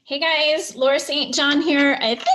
Hey guys, Laura St. John here. I think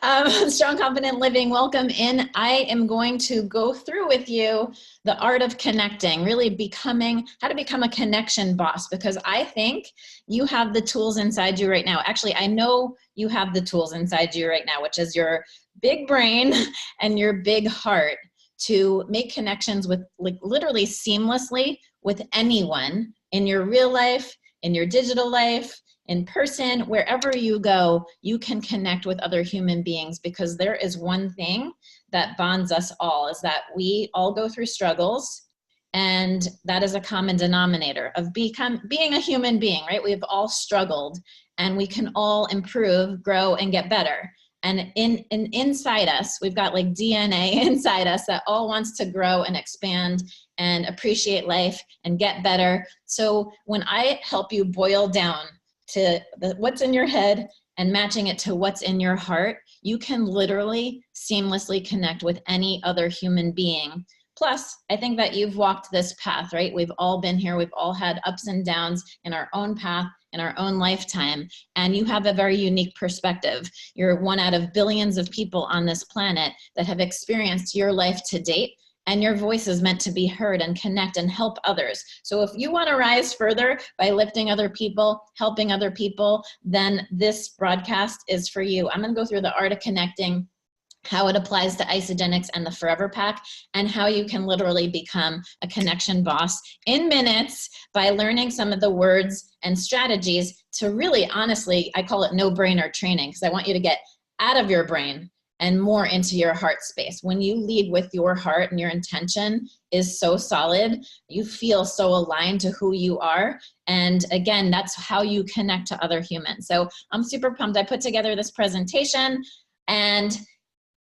I'm live. Strong Confident Living, welcome in. I am going to go through with you the art of connecting, really how to become a connection boss, because I think you have the tools inside you right now. Actually, I know you have the tools inside you right now, which is your big brain and your big heart to make connections with, like, literally seamlessly with anyone in your real life, in your digital life, in person, wherever you go, you can connect with other human beings, because there is one thing that bonds us all, is that we all go through struggles, and that is a common denominator of being a human being, right? We've all struggled, and we can all improve, grow, and get better. And inside us, we've got like DNA inside us that all wants to grow and expand and appreciate life and get better. So when I help you boil down to what's in your head and matching it to what's in your heart, you can literally seamlessly connect with any other human being. Plus, I think that you've walked this path, right? We've all been here. We've all had ups and downs in our own path, in our own lifetime, and you have a very unique perspective. You're one out of billions of people on this planet that have experienced your life to date, and your voice is meant to be heard and connect and help others. So if you want to rise further by lifting other people, helping other people, then this broadcast is for you. I'm going to go through the art of connecting, how it applies to Isagenix and the ForeverPak, and how you can literally become a connection boss in minutes by learning some of the words and strategies to really, honestly, I call it no-brainer training, because I want you to get out of your brain and more into your heart space. When you lead with your heart and your intention is so solid, you feel so aligned to who you are. And again, that's how you connect to other humans. So I'm super pumped. I put together this presentation, and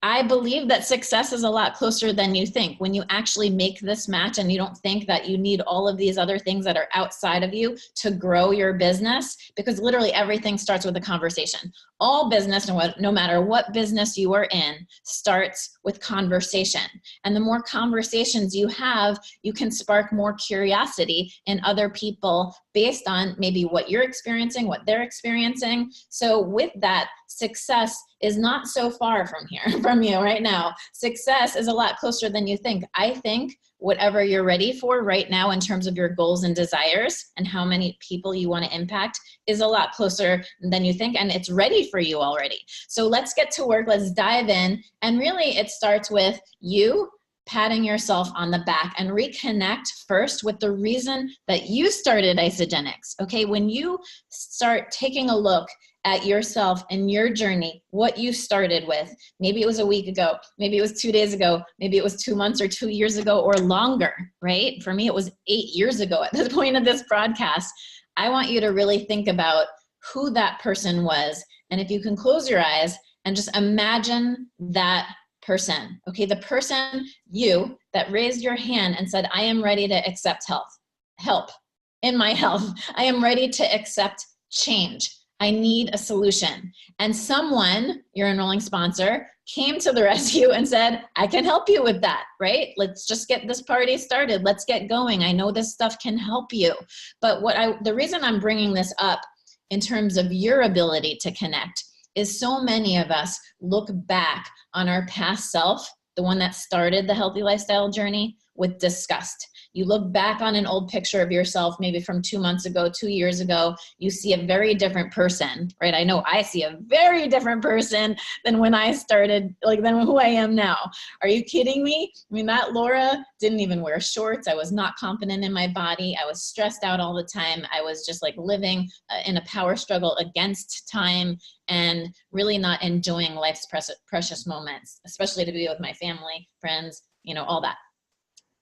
I believe that success is a lot closer than you think. When you actually make this match and you don't think that you need all of these other things that are outside of you to grow your business, because literally everything starts with a conversation. All business, no matter what business you are in, starts with conversation. And the more conversations you have, you can spark more curiosity in other people based on maybe what you're experiencing, what they're experiencing. So with that, success is not so far from you right now. Success is a lot closer than you think. I think whatever you're ready for right now in terms of your goals and desires and how many people you want to impact is a lot closer than you think, and it's ready for you already. So let's get to work. Let's dive in. And really it starts with you patting yourself on the back and reconnect first with the reason that you started Isagenix. Okay, when you start taking a look at yourself and your journey, what you started with, maybe it was a week ago, maybe it was 2 days ago, maybe it was 2 months or 2 years ago or longer, right? For me, it was 8 years ago at this point of this broadcast. I want you to really think about who that person was. And if you can close your eyes and just imagine that person, okay? The person, you, that raised your hand and said, I am ready to accept help in my health. I am ready to accept change. I need a solution. And someone, your enrolling sponsor, came to the rescue and said, I can help you with that, right? Let's just get this party started. Let's get going. I know this stuff can help you. But the reason I'm bringing this up in terms of your ability to connect is so many of us look back on our past self, the one that started the healthy lifestyle journey, with disgust. You look back on an old picture of yourself, maybe from 2 months ago, 2 years ago, you see a very different person, right? I know I see a very different person than when I started, than who I am now. Are you kidding me? I mean, that Laura didn't even wear shorts. I was not confident in my body. I was stressed out all the time. I was just living in a power struggle against time and really not enjoying life's precious moments, especially to be with my family, friends, all that.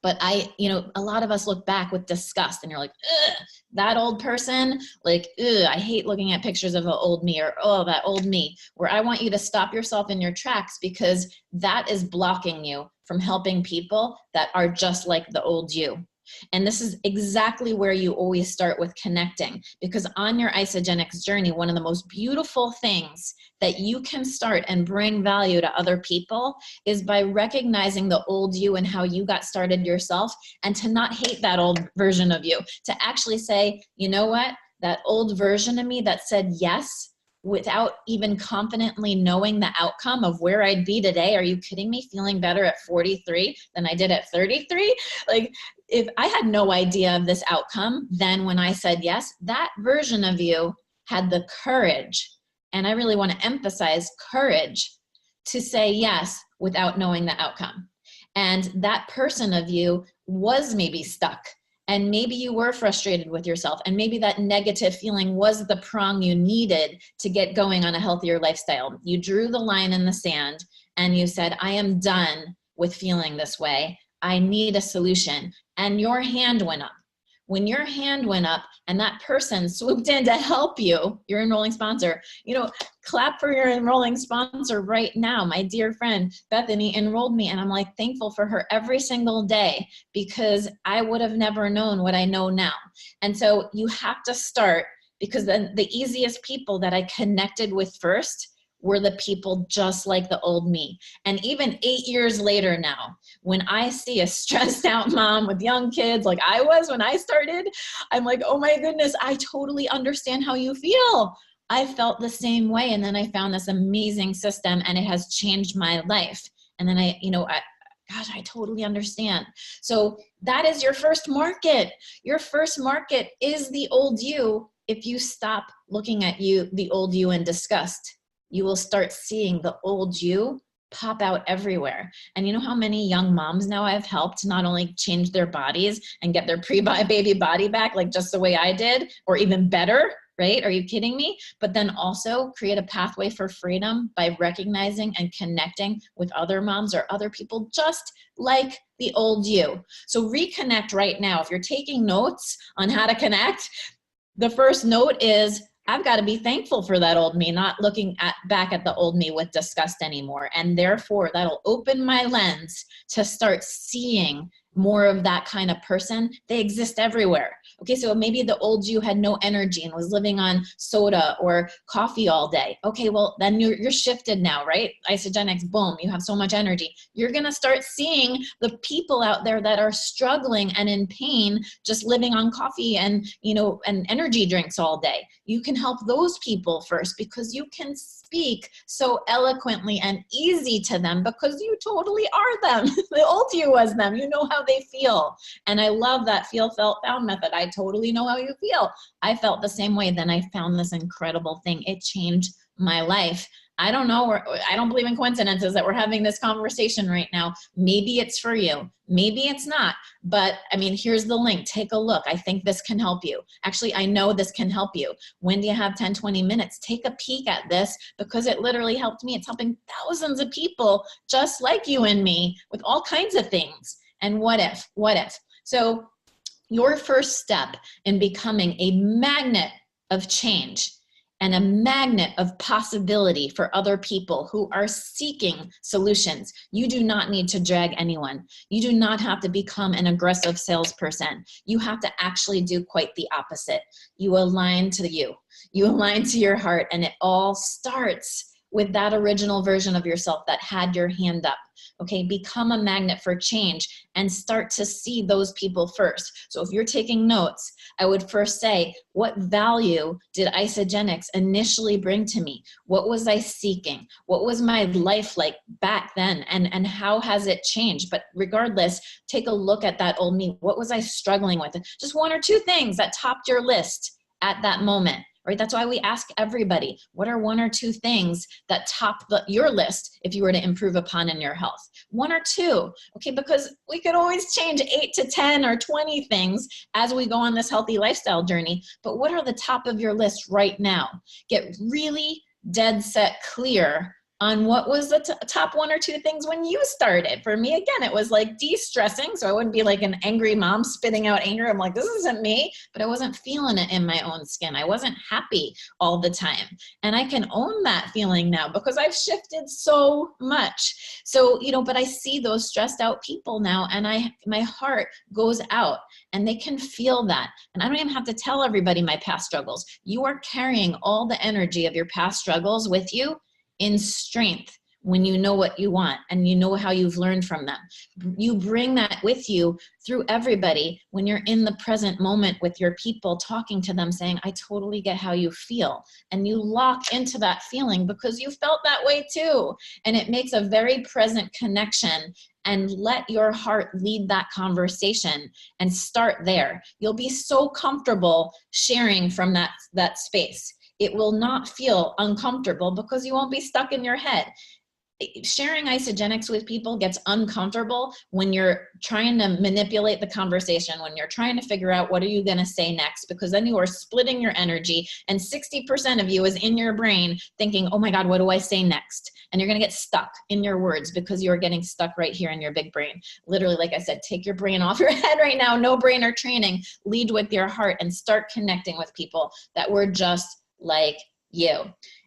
But a lot of us look back with disgust, and you're like, ugh, that old person, ugh, I hate looking at pictures of the old me, or, oh, that old me, where I want you to stop yourself in your tracks, because that is blocking you from helping people that are just like the old you. And this is exactly where you always start with connecting, because on your Isagenix journey, one of the most beautiful things that you can start and bring value to other people is by recognizing the old you and how you got started yourself, and to not hate that old version of you, to actually say, you know what? that old version of me that said yes without even confidently knowing the outcome of where I'd be today. Are you kidding me? Feeling better at 43 than I did at 33? Like, if I had no idea of this outcome, then when I said yes, that version of you had the courage, and I really want to emphasize courage, to say yes without knowing the outcome. And that person of you was maybe stuck, and maybe you were frustrated with yourself, and maybe that negative feeling was the prong you needed to get going on a healthier lifestyle. You drew the line in the sand and you said, I am done with feeling this way. I need a solution. And your hand went up. When your hand went up and that person swooped in to help you, your enrolling sponsor, clap for your enrolling sponsor right now. My dear friend, Bethany, enrolled me, and I'm like thankful for her every single day, because I would have never known what I know now. And so you have to start, because then the easiest people that I connected with first were the people just like the old me. And even 8 years later now, when I see a stressed out mom with young kids like I was when I started, I'm like, oh my goodness, I totally understand how you feel. I felt the same way. And then I found this amazing system, and it has changed my life. And then I totally understand. So that is your first market. Your first market is the old you. If you stop looking at the old you in disgust, you will start seeing the old you pop out everywhere. And you know how many young moms now I've helped not only change their bodies and get their pre-baby body back, like just the way I did, or even better, right? Are you kidding me? But then also create a pathway for freedom by recognizing and connecting with other moms or other people just like the old you. So reconnect right now. If you're taking notes on how to connect, the first note is, I've got to be thankful for that old me, not looking back at the old me with disgust anymore. And therefore, that'll open my lens to start seeing more of that kind of person. They exist everywhere. Okay, so maybe the old you had no energy and was living on soda or coffee all day. Okay, well, then you're shifted now, right? Isogenics, boom, you have so much energy. You're going to start seeing the people out there that are struggling and in pain, just living on coffee and, and energy drinks all day. You can help those people first, because you can speak so eloquently and easy to them, because you totally are them. The old you was them. You know how they feel. And I love that feel, felt, found method. I totally know how you feel. I felt the same way. Then I found this incredible thing. It changed my life. I don't know. I don't believe in coincidences that we're having this conversation right now. Maybe it's for you. Maybe it's not. But I mean, here's the link. Take a look. I think this can help you. Actually, I know this can help you. When do you have 10, 20 minutes? Take a peek at this, because it literally helped me. It's helping thousands of people just like you and me with all kinds of things. And what if? So your first step in becoming a magnet of change and a magnet of possibility for other people who are seeking solutions. You do not need to drag anyone. You do not have to become an aggressive salesperson. You have to actually do quite the opposite. You align to you. You align to your heart, and it all starts with that original version of yourself that had your hand up. Okay, become a magnet for change and start to see those people first. So if you're taking notes, I would first say, what value did Isogenics initially bring to me? What was I seeking? What was my life like back then? And how has it changed? But regardless, take a look at that old me. What was I struggling with? Just one or two things that topped your list at that moment. Right? That's why we ask everybody, what are one or two things that top your list if you were to improve upon in your health? One or two, okay? Because we could always change 8 to 10 or 20 things as we go on this healthy lifestyle journey. But what are the top of your list right now? Get really dead set clear on what was the top one or two things when you started. For me, again, it was like de-stressing. So I wouldn't be like an angry mom spitting out anger. I'm like, this isn't me, but I wasn't feeling it in my own skin. I wasn't happy all the time. And I can own that feeling now because I've shifted so much. So, but I see those stressed out people now, and my heart goes out and they can feel that. And I don't even have to tell everybody my past struggles. You are carrying all the energy of your past struggles with you in strength when you know what you want and you know how you've learned from them. You bring that with you through everybody when you're in the present moment with your people, talking to them, saying, I totally get how you feel. And you lock into that feeling because you felt that way too. And it makes a very present connection, and let your heart lead that conversation and start there. You'll be so comfortable sharing from that space. It will not feel uncomfortable because you won't be stuck in your head. Sharing Isagenix with people gets uncomfortable when you're trying to manipulate the conversation, when you're trying to figure out what are you going to say next, because then you are splitting your energy, and 60% of you is in your brain thinking, oh my God, what do I say next? And you're going to get stuck in your words because you're getting stuck right here in your big brain. Literally, like I said, take your brain off your head right now. No brainer training. Lead with your heart and start connecting with people that were just like you.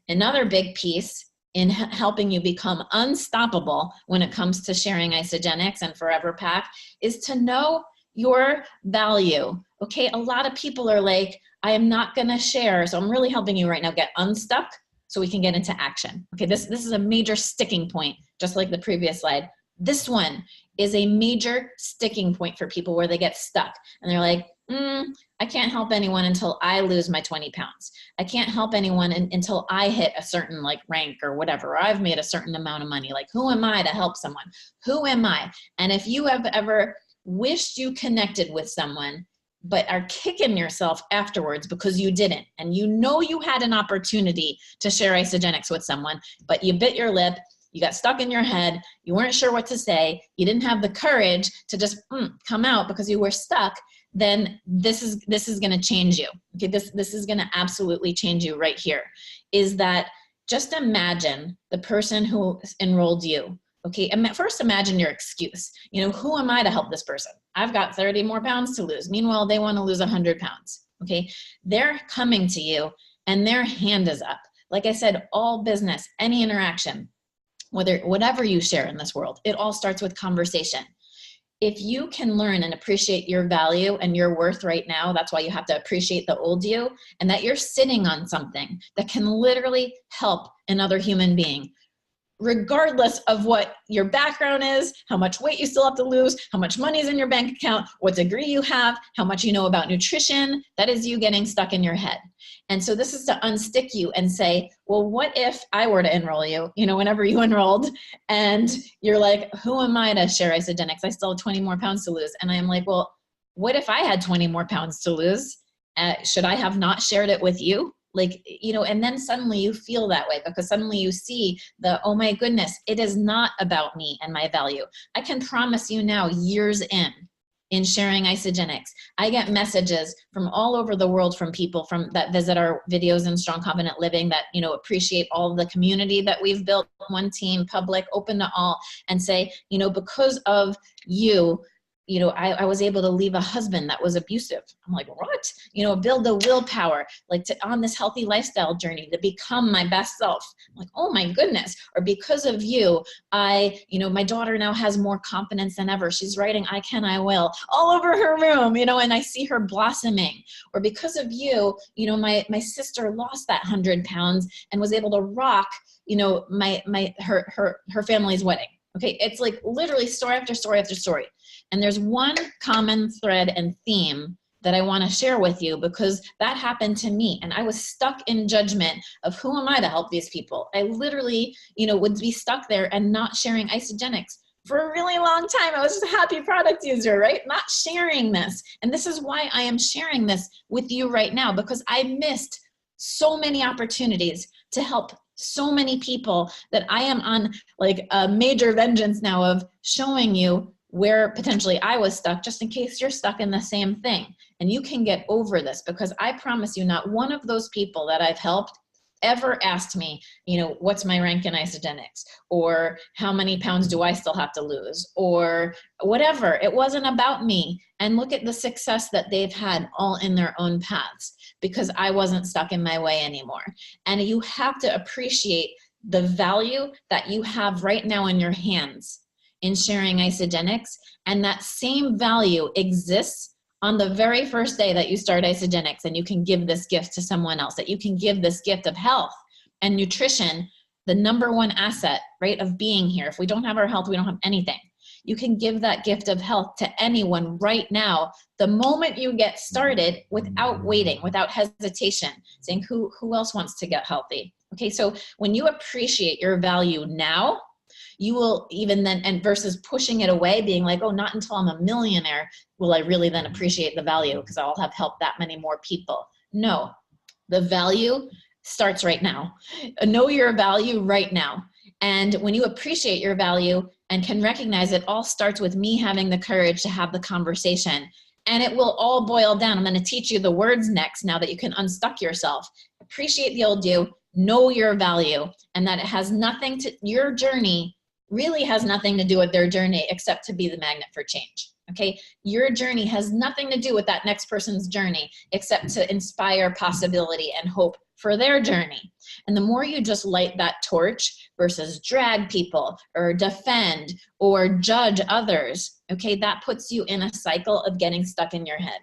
Another big piece in helping you become unstoppable when it comes to sharing Isagenix and ForeverPak is to know your value. Okay, a lot of people are like, I am not gonna share. So I'm really helping you right now get unstuck so we can get into action. Okay, this is a major sticking point, just like the previous slide. This one is a major sticking point for people where they get stuck and they're like, I can't help anyone until I lose my 20 pounds. I can't help anyone until I hit a certain like rank or whatever, or I've made a certain amount of money. Like, who am I to help someone? Who am I? And if you have ever wished you connected with someone, but are kicking yourself afterwards because you didn't, and you know you had an opportunity to share Isagenix with someone, but you bit your lip, you got stuck in your head, you weren't sure what to say, you didn't have the courage to just come out because you were stuck, then this is going to change you. Okay, this is going to absolutely change you right here. Is that just imagine the person who enrolled you. Okay, first imagine your excuse. You know, who am I to help this person? I've got 30 more pounds to lose. Meanwhile, they want to lose 100 pounds. Okay, they're coming to you and their hand is up. Like I said, all business, any interaction, whatever you share in this world, it all starts with conversation. If you can learn and appreciate your value and your worth right now, that's why you have to appreciate the old you, and that you're sitting on something that can literally help another human being, regardless of what your background is, how much weight you still have to lose, how much money is in your bank account, what degree you have, how much you know about nutrition. That is you getting stuck in your head. And so this is to unstick you and say, well, what if I were to enroll you, you know, whenever you enrolled, and you're like, who am I to share Isagenix? I still have 20 more pounds to lose. And I'm like, well, what if I had 20 more pounds to lose? Should I have not shared it with you? Like, you know, and then suddenly you feel that way because suddenly you see oh my goodness, it is not about me and my value. I can promise you now, years in sharing Isagenix, I get messages from all over the world from people that visit our videos in Strong Confident Living that, you know, appreciate all the community that we've built, one team, public, open to all, and say, you know, because of you, you know, I was able to leave a husband that was abusive. I'm like, what? You know, build the willpower, like on this healthy lifestyle journey to become my best self. I'm like, oh my goodness. Or because of you, you know, my daughter now has more confidence than ever. She's writing, I can, I will, all over her room, you know, and I see her blossoming. Or because of you, you know, my sister lost that 100 pounds and was able to rock, you know, her family's wedding. Okay, it's like literally story after story after story. And there's one common thread and theme that I want to share with you because that happened to me. And I was stuck in judgment of who am I to help these people? I literally, you know, would be stuck there and not sharing Isagenix for a really long time. I was just a happy product user, right? Not sharing this. And this is why I am sharing this with you right now, because I missed so many opportunities to help so many people that I am on like a major vengeance now of showing you where potentially I was stuck, just in case you're stuck in the same thing. And you can get over this, because I promise you, not one of those people that I've helped ever asked me, you know, what's my rank in Isagenix, or how many pounds do I still have to lose, or whatever. It wasn't about me. And look at the success that they've had all in their own paths, because I wasn't stuck in my way anymore. And you have to appreciate the value that you have right now in your hands in sharing Isagenix, and that same value exists on the very first day that you start Isagenix, and you can give this gift to someone else, that you can give this gift of health and nutrition the number one asset, right, of being here. If we don't have our health, we don't have anything. You can give that gift of health to anyone right now, the moment you get started, without waiting, without hesitation, saying who else wants to get healthy? Okay, so when you appreciate your value now, you will even then, and versus pushing it away, being like, oh, not until I'm a millionaire will I really then appreciate the value because I'll have helped that many more people. No, the value starts right now. Know your value right now. And when you appreciate your value and can recognize it all starts with me having the courage to have the conversation. And it will all boil down. I'm going to teach you the words next now that you can unstuck yourself. Appreciate the old you, know your value, and that it has nothing to, your journey really has nothing to do with their journey except to be the magnet for change. Okay, your journey has nothing to do with that next person's journey except to inspire possibility and hope for their journey. And the more you just light that torch versus drag people or defend or judge others, okay, that puts you in a cycle of getting stuck in your head.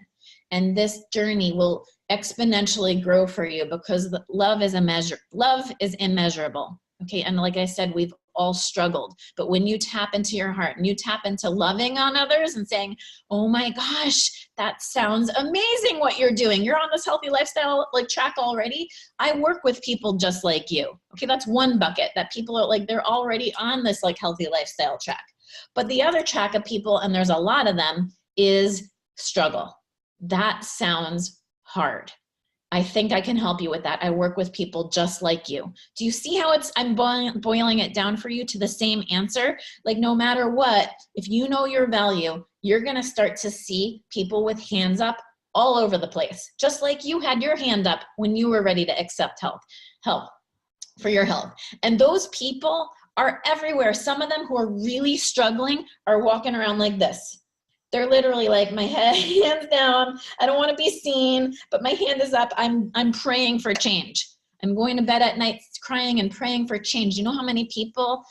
And this journey will exponentially grow for you because love is immeasurable. Okay, and like I said, we've all struggled. But when you tap into your heart and you tap into loving on others and saying, oh my gosh, that sounds amazing what you're doing. You're on this healthy lifestyle like track already. I work with people just like you. Okay, that's one bucket that people are like, they're already on this like healthy lifestyle track. But the other track of people, and there's a lot of them, is struggle. That sounds hard. I think I can help you with that. I work with people just like you. Do you see how I'm boiling it down for you to the same answer? Like no matter what, if you know your value, you're gonna start to see people with hands up all over the place. Just like you had your hand up when you were ready to accept help for your health. And those people are everywhere. Some of them who are really struggling are walking around like this. They're literally like, my hands down. I don't want to be seen, but my hand is up. I'm praying for change. I'm going to bed at night crying and praying for change. You know how many people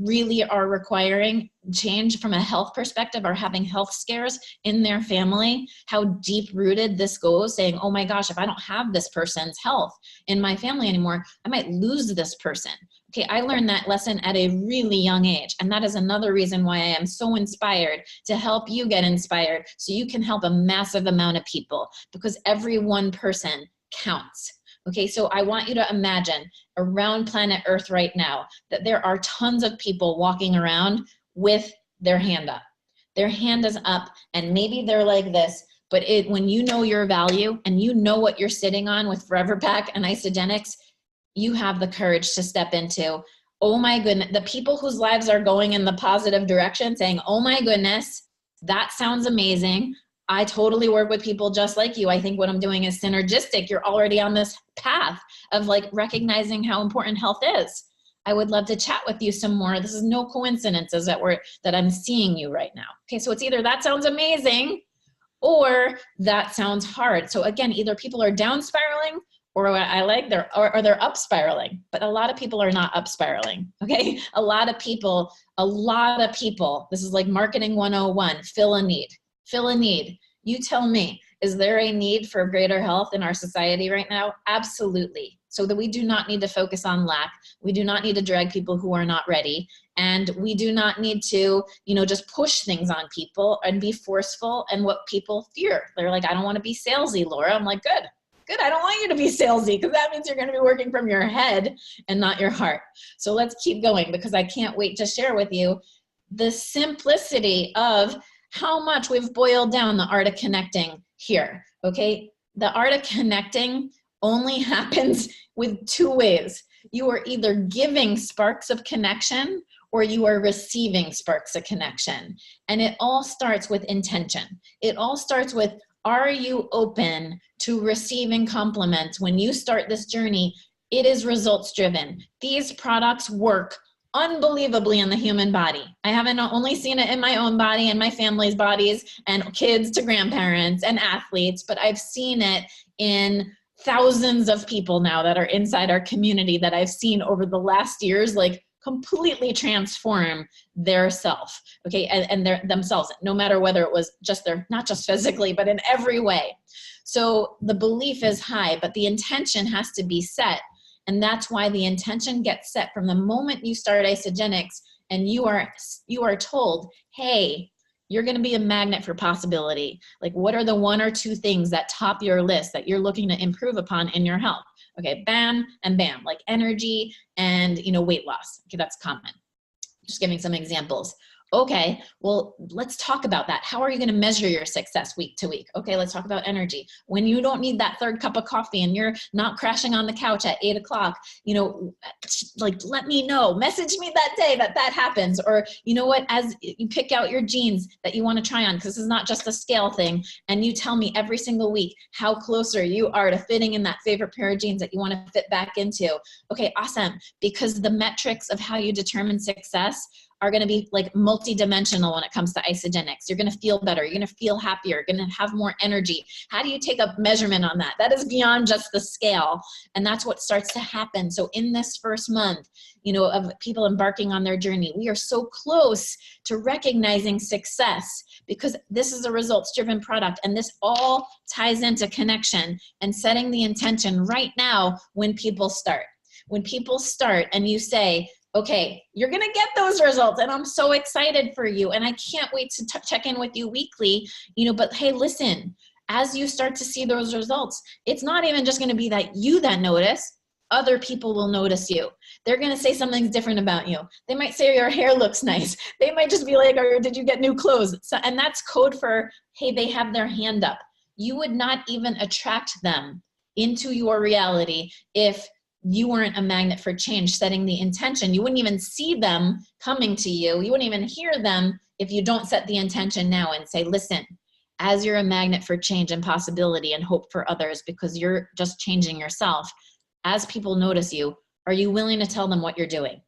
really are requiring change from a health perspective, or having health scares in their family? How deep rooted this goes, saying, oh my gosh, if I don't have this person's health in my family anymore, I might lose this person. Okay, I learned that lesson at a really young age, and that is another reason why I am so inspired to help you get inspired so you can help a massive amount of people, because every one person counts. Okay, so I want you to imagine around planet Earth right now that there are tons of people walking around with their hand up. Their hand is up, and maybe they're like this, but when you know your value and you know what you're sitting on with ForeverPak and Isogenics, you have the courage to step into, oh my goodness, the people whose lives are going in the positive direction, saying, oh my goodness, that sounds amazing. I totally work with people just like you. I think what I'm doing is synergistic. You're already on this path of like recognizing how important health is. I would love to chat with you some more. This is no coincidences that I'm seeing you right now. Okay, so it's either that sounds amazing or that sounds hard. So again, either people are down spiraling, or what I like, they're up spiraling. But a lot of people are not up spiraling, okay? A lot of people, this is like marketing 101, fill a need. Fill a need. You tell me, is there a need for greater health in our society right now? Absolutely. So that we do not need to focus on lack. We do not need to drag people who are not ready. And we do not need to, just push things on people and be forceful and what people fear. They're like, I don't want to be salesy, Laura. I'm like, good. I don't want you to be salesy, because that means you're going to be working from your head and not your heart. So let's keep going, because I can't wait to share with you the simplicity of how much we've boiled down the art of connecting here, okay? The art of connecting only happens with two ways. You are either giving sparks of connection or you are receiving sparks of connection. And it all starts with intention. It all starts with, are you open to receiving compliments? When you start this journey, it is results driven. These products work unbelievably in the human body. I haven't only seen it in my own body and my family's bodies and kids to grandparents and athletes, but I've seen it in thousands of people now that are inside our community that I've seen over the last years, like completely transform their self, okay, and themselves, no matter whether it was just not just physically, but in every way. So the belief is high, but the intention has to be set. And that's why the intention gets set from the moment you start Isagenix, and you are told, hey, you're going to be a magnet for possibility. Like, what are the 1 or 2 things that top your list that you're looking to improve upon in your health? Okay, bam and bam, like energy and, weight loss. Okay, that's common. Just giving some examples. Okay, well, let's talk about that. How are you going to measure your success week to week? Okay, let's talk about energy. When you don't need that 3rd cup of coffee and you're not crashing on the couch at 8 o'clock, like, let me know. Message me that day that happens. Or, you know what, as you pick out your jeans that you want to try on, because this is not just a scale thing, and you tell me every single week how closer you are to fitting in that favorite pair of jeans that you want to fit back into. Okay, awesome. Because the metrics of how you determine success are going to be like multi-dimensional when it comes to Isagenix. You're going to feel better. You're going to feel happier. You're going to have more energy. How do you take a measurement on that? That is beyond just the scale. And that's what starts to happen. So in this first month, of people embarking on their journey, we are so close to recognizing success, because this is a results-driven product. And this all ties into connection and setting the intention right now when people start. When people start and you say, okay, you're going to get those results, and I'm so excited for you, and I can't wait to check in with you weekly, but hey, listen, as you start to see those results, it's not even just going to be that you that notice. Other people will notice you. They're going to say something's different about you. They might say your hair looks nice. They might just be like, or did you get new clothes? So, and that's code for, hey, they have their hand up. You would not even attract them into your reality if you weren't a magnet for change, setting the intention. You wouldn't even see them coming to you. You wouldn't even hear them if you don't set the intention now and say, listen, as you're a magnet for change and possibility and hope for others, because you're just changing yourself, as people notice you, are you willing to tell them what you're doing?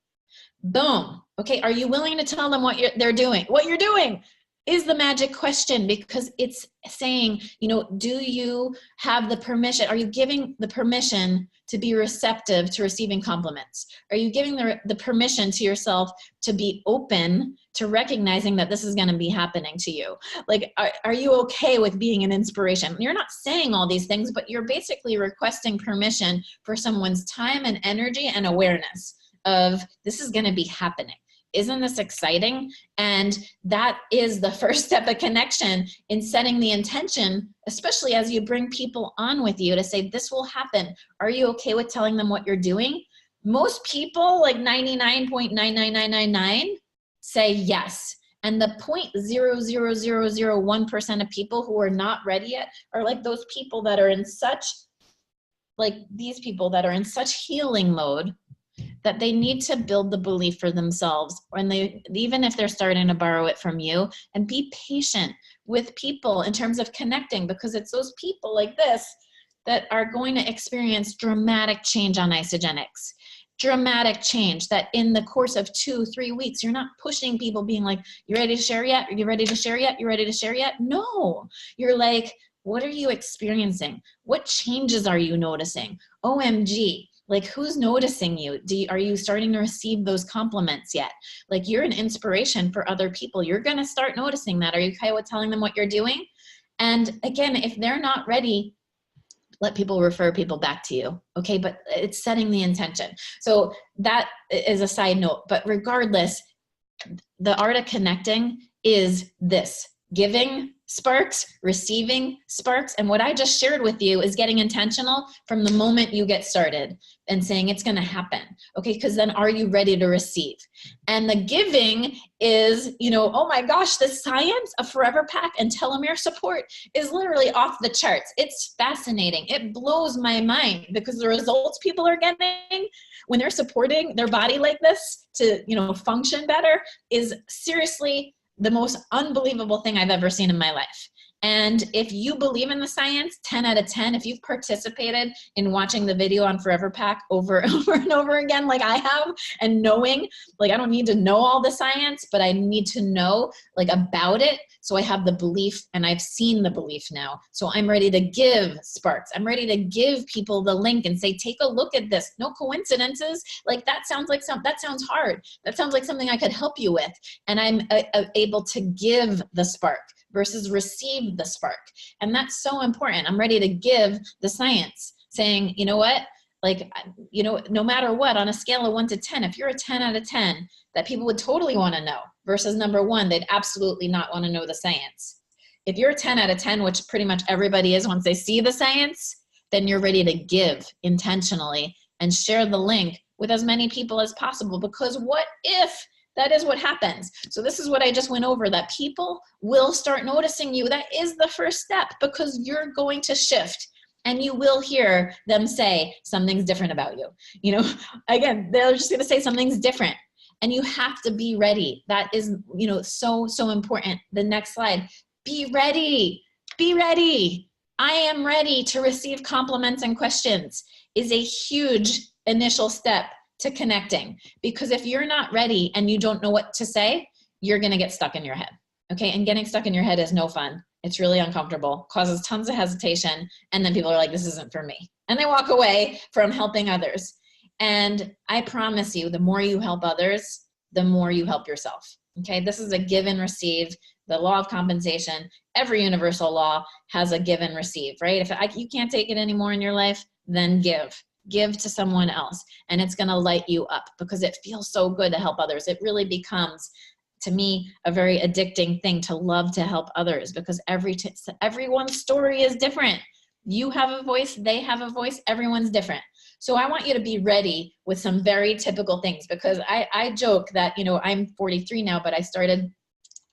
Boom. Okay, are you willing to tell them what they're doing? What you're doing is the magic question, because it's saying, do you have the permission? Are you giving the permission to be receptive to receiving compliments? Are you giving the permission to yourself to be open to recognizing that this is going to be happening to you? Like, are you okay with being an inspiration? You're not saying all these things, but you're basically requesting permission for someone's time and energy and awareness of this is going to be happening. Isn't this exciting? And that is the first step of connection in setting the intention, especially as you bring people on with you to say, this will happen. Are you okay with telling them what you're doing? Most people, like 99.99999, say yes. And the 0.00001% of people who are not ready yet are like those people that are in such, like these people that are in such healing mode that they need to build the belief for themselves, and even if they're starting to borrow it from you, and be patient with people in terms of connecting, because it's those people like this that are going to experience dramatic change on Isagenix. Dramatic change that in the course of 2-3 weeks, you're not pushing people being like, you ready to share yet? Are you ready to share yet? You ready to share yet? No, you're like, what are you experiencing? What changes are you noticing? OMG. Like, who's noticing you? Are you starting to receive those compliments yet? Like, you're an inspiration for other people. You're going to start noticing that. Are you okay with telling them what you're doing? And again, if they're not ready, let people refer people back to you. Okay, but it's setting the intention. So that is a side note. But regardless, the art of connecting is this: giving sparks, receiving sparks. And what I just shared with you is getting intentional from the moment you get started and saying it's going to happen. Okay, because then are you ready to receive? And the giving is, oh my gosh, the science of ForeverPak and telomere support is literally off the charts. It's fascinating. It blows my mind, because the results people are getting when they're supporting their body like this to, function better is seriously the most unbelievable thing I've ever seen in my life. And if you believe in the science, 10 out of 10, if you've participated in watching the video on ForeverPak over and over and over again, like I have, and knowing, like, I don't need to know all the science, but I need to know like about it. So I have the belief, and I've seen the belief now. So I'm ready to give sparks. I'm ready to give people the link and say, take a look at this. No coincidences. Like, that sounds hard. That sounds like something I could help you with. And I'm able to give the spark versus receive the spark. And that's so important. I'm ready to give the science, saying, you know what? like, you know, no matter what, on a scale of 1 to 10, if you're a 10 out of 10, that people would totally want to know, versus number 1, they'd absolutely not want to know the science. If you're a 10 out of 10, which pretty much everybody is once they see the science, then you're ready to give intentionally and share the link with as many people as possible, because what if that is what happens? So this is what I just went over, that people will start noticing you. That is the first step, because you're going to shift. And you will hear them say something's different about you. You know, again, they're just going to say something's different, and you have to be ready. That is, you know, so, so important. The next slide, be ready, be ready. I am ready to receive compliments and questions is a huge initial step to connecting, because if you're not ready and you don't know what to say, you're going to get stuck in your head. Okay. And getting stuck in your head is no fun. It's really uncomfortable, causes tons of hesitation. And then people are like, this isn't for me. And they walk away from helping others. And I promise you, the more you help others, the more you help yourself. Okay. This is a give and receive. The law of compensation, every universal law has a give and receive, right? If you can't take it anymore in your life, then give to someone else. And it's going to light you up, because it feels so good to help others. It really becomes, to me, a very addicting thing to love to help others, because everyone's story is different. You have a voice, they have a voice, everyone's different. So I want you to be ready with some very typical things, because I joke that, you know, I'm 43 now, but I started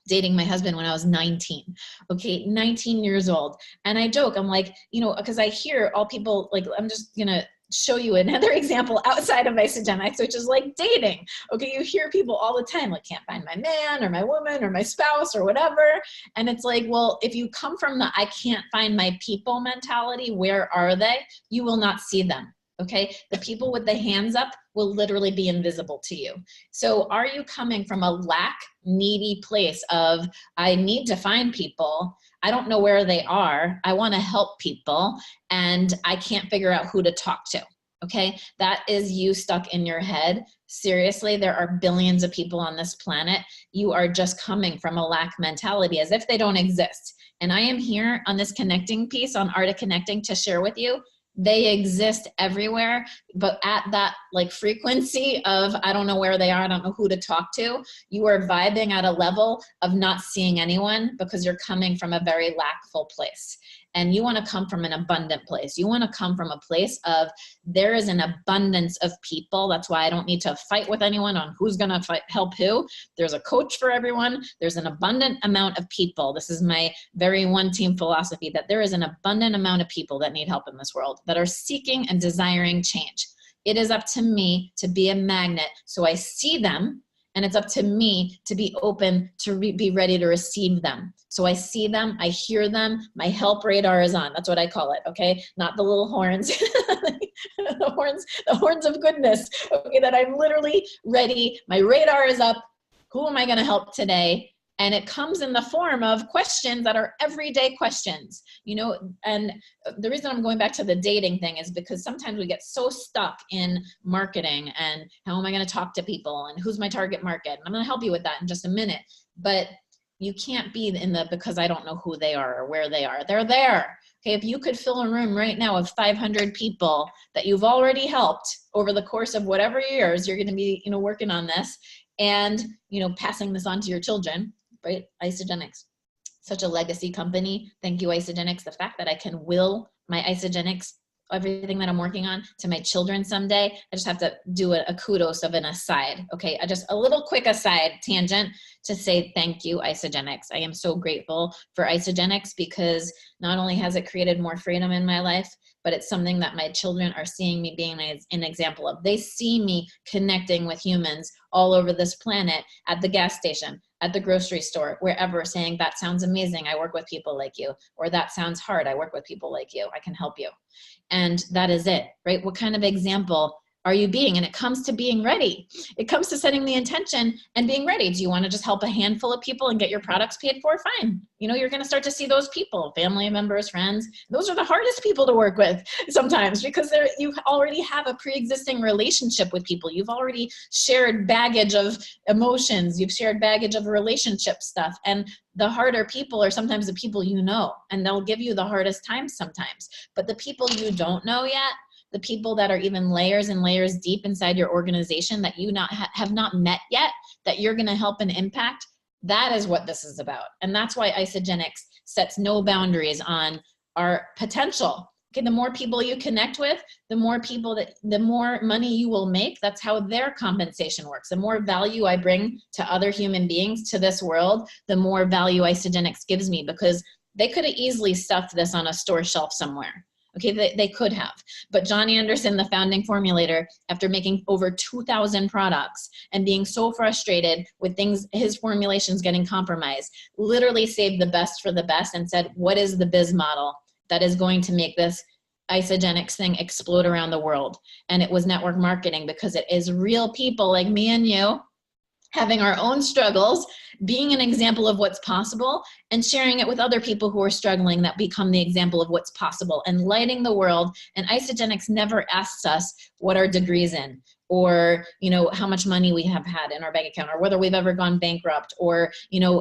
dating my husband when I was 19, okay, 19 years old. And I joke, I'm like, you know, because I hear all people, like, I'm just gonna show you another example outside of Isogenics, which is like dating. Okay, you hear people all the time, like, can't find my man or my woman or my spouse or whatever. And it's like, well, if you come from the I can't find my people mentality, where are they? You will not see them. Okay, the people with the hands up will literally be invisible to you. So are you coming from a lack, needy place of, I need to find people, I don't know where they are, I want to help people, and I can't figure out who to talk to? Okay, that is you stuck in your head. Seriously, there are billions of people on this planet. You are just coming from a lack mentality, as if they don't exist. And I am here on this connecting piece on Art of Connecting to share with you, they exist everywhere, but at that like frequency of, I don't know where they are, I don't know who to talk to, you are vibing at a level of not seeing anyone, because you're coming from a very lackful place. And you want to come from an abundant place. You want to come from a place of, there is an abundance of people. That's why I don't need to fight with anyone on who's going to help who. There's a coach for everyone. There's an abundant amount of people. This is my very one team philosophy, that there is an abundant amount of people that need help in this world, that are seeking and desiring change. It is up to me to be a magnet, so I see them, and it's up to me to be open to be ready to receive them. So I see them, I hear them, my help radar is on. That's what I call it, okay? Not the little horns, the horns of goodness, okay, that I'm literally ready, my radar is up, who am I gonna help today? And it comes in the form of questions that are everyday questions, you know. And the reason I'm going back to the dating thing is because sometimes we get so stuck in marketing and how am I going to talk to people and who's my target market. And I'm going to help you with that in just a minute. But you can't be in the because I don't know who they are or where they are. They're there. Okay, if you could fill a room right now of 500 people that you've already helped over the course of whatever years you're going to be, you know, working on this and, you know, passing this on to your children. Right? Isogenics, such a legacy company. Thank you, Isogenics. The fact that I can will my Isogenics, everything that I'm working on, to my children someday, I just have to do a kudos of an aside. Okay, just a little quick aside tangent to say thank you, Isogenics. I am so grateful for Isogenics, because not only has it created more freedom in my life, but it's something that my children are seeing me being an example of. They see me connecting with humans all over this planet, at the gas station, at the grocery store, wherever, saying, that sounds amazing, I work with people like you, or that sounds hard, I work with people like you, I can help you. And that is it, right? What kind of example are you being? And it comes to being ready. It comes to setting the intention and being ready. Do you want to just help a handful of people and get your products paid for? Fine. You know, you're going to start to see those people, family members, friends. Those are the hardest people to work with sometimes, because you already have a pre-existing relationship with people. You've already shared baggage of emotions. You've shared baggage of relationship stuff. And the harder people are sometimes the people you know, and they'll give you the hardest times sometimes. But the people you don't know yet, the people that are even layers and layers deep inside your organization that you have not met yet, that you're gonna help and impact. That is what this is about. And that's why Isagenix sets no boundaries on our potential. Okay, the more people you connect with, the more money you will make. That's how their compensation works. The more value I bring to other human beings, to this world, the more value Isagenix gives me, because they could have easily stuffed this on a store shelf somewhere. Okay, they could have. But Johnny Anderson, the founding formulator, after making over 2,000 products and being so frustrated with things, his formulations getting compromised, literally saved the best for the best and said, what is the biz model that is going to make this Isagenix thing explode around the world? And it was network marketing, because it is real people like me and you having our own struggles, being an example of what's possible, and sharing it with other people who are struggling that become the example of what's possible, and lighting the world. And Isagenix never asks us what our degree's in, or how much money we have had in our bank account, or whether we've ever gone bankrupt, or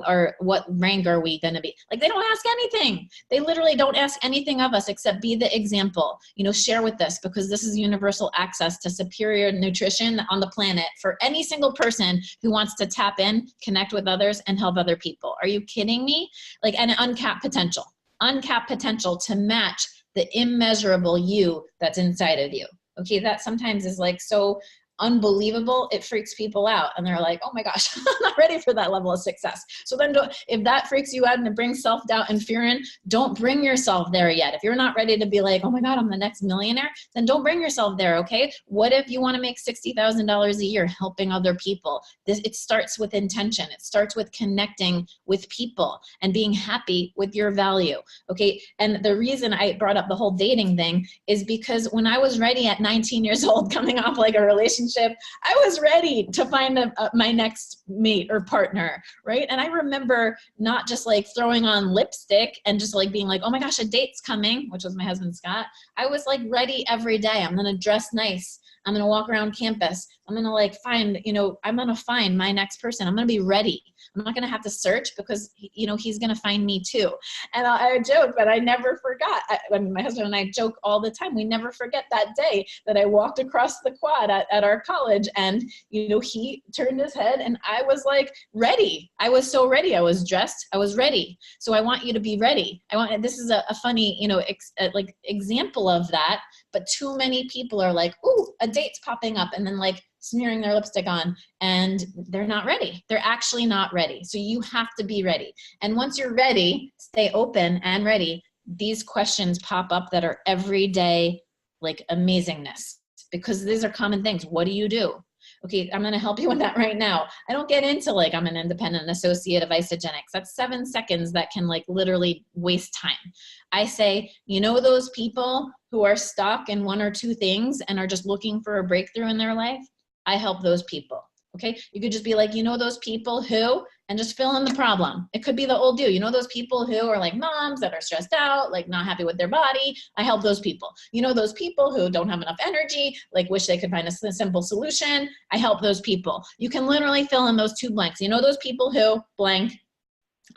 or what rank are we gonna be. Like, they don't ask anything. They literally don't ask anything of us except be the example. Share with this, because this is universal access to superior nutrition on the planet for any single person who wants to tap in, connect with others, and help other people. Are you kidding me? Like, an uncapped potential to match the immeasurable you that's inside of you. Okay, that sometimes is like so unbelievable, it freaks people out, and they're like, oh my gosh, I'm not ready for that level of success. So then if that freaks you out and it brings self-doubt and fear in, don't bring yourself there yet. If you're not ready to be like, oh my God, I'm the next millionaire, then don't bring yourself there, okay? What if you wanna make $60,000 a year helping other people? It starts with intention. It starts with connecting with people and being happy with your value, okay? And the reason I brought up the whole dating thing is because when I was ready at 19 years old, coming off like a relationship, I was ready to find my next mate or partner, right? And I remember not just like throwing on lipstick and just like being like, oh my gosh, a date's coming, which was my husband, Scott. I was like ready every day. I'm gonna dress nice. I'm gonna walk around campus. I'm gonna like find, I'm gonna find my next person. I'm gonna be ready. I'm not gonna have to search, because he's gonna find me too. And I joke, but I never forgot. My husband and I joke all the time. We never forget that day that I walked across the quad at our college, and he turned his head, and I was like ready. I was so ready. I was dressed. I was ready. So I want you to be ready. This is a funny, like example of that. But too many people are like, ooh, a date's popping up, and then like smearing their lipstick on, and they're not ready. They're actually not ready. So you have to be ready. And once you're ready, stay open and ready. These questions pop up that are everyday, like amazingness, because these are common things. What do you do? Okay, I'm gonna help you with that right now. I don't get into like, I'm an independent associate of Isagenix. That's 7 seconds that can like literally waste time. I say, those people who are stuck in 1 or 2 things and are just looking for a breakthrough in their life, I help those people. Okay, you could just be like, those people who, and just fill in the problem. It could be the old you. Those people who are like moms that are stressed out, like not happy with their body. I help those people. Those people who don't have enough energy, like wish they could find a simple solution. I help those people. You can literally fill in those 2 blanks. Those people who blank,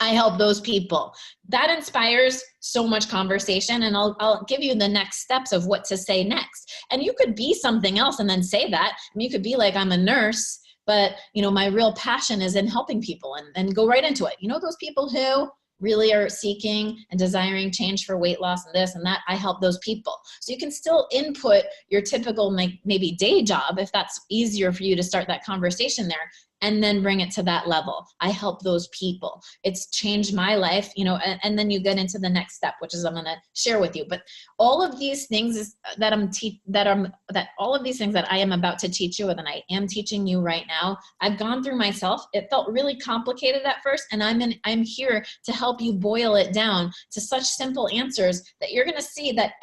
I help those people. That inspires so much conversation, and I'll give you the next steps of what to say next. And you could be something else and then say that. You could be like, I'm a nurse, but my real passion is in helping people, and go right into it. Those people who really are seeking and desiring change for weight loss and this and that, I help those people. So you can still input your typical maybe day job, if that's easier for you to start that conversation there, and then bring it to that level. I help those people. It's changed my life, and then you get into the next step, which is I'm gonna share with you. But all of these things that all of these things that I am about to teach you, and I am teaching you right now, I've gone through myself. It felt really complicated at first, and I'm here to help you boil it down to such simple answers that you're gonna see that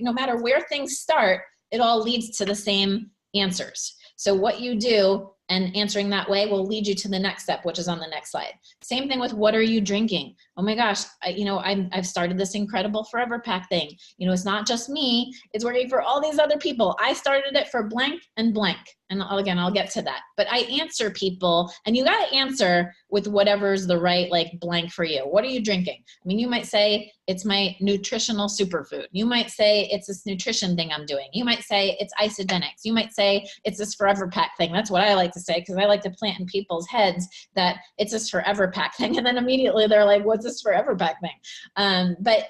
no matter where things start, it all leads to the same answers. So what you do And answering that way will lead you to the next step, which is on the next slide. Same thing with what are you drinking? Oh my gosh, I've started this incredible ForeverPak thing. It's not just me, it's working for all these other people. I started it for blank and blank. And again, I'll get to that. But I answer people, and you got to answer with whatever's the right blank for you. What are you drinking? I mean, you might say it's my nutritional superfood. You might say it's this nutrition thing I'm doing. You might say it's isogenics. You might say it's this ForeverPak thing. That's what I like to say, because I like to plant in people's heads that it's this ForeverPak thing. And then immediately they're like, what's this ForeverPak thing? But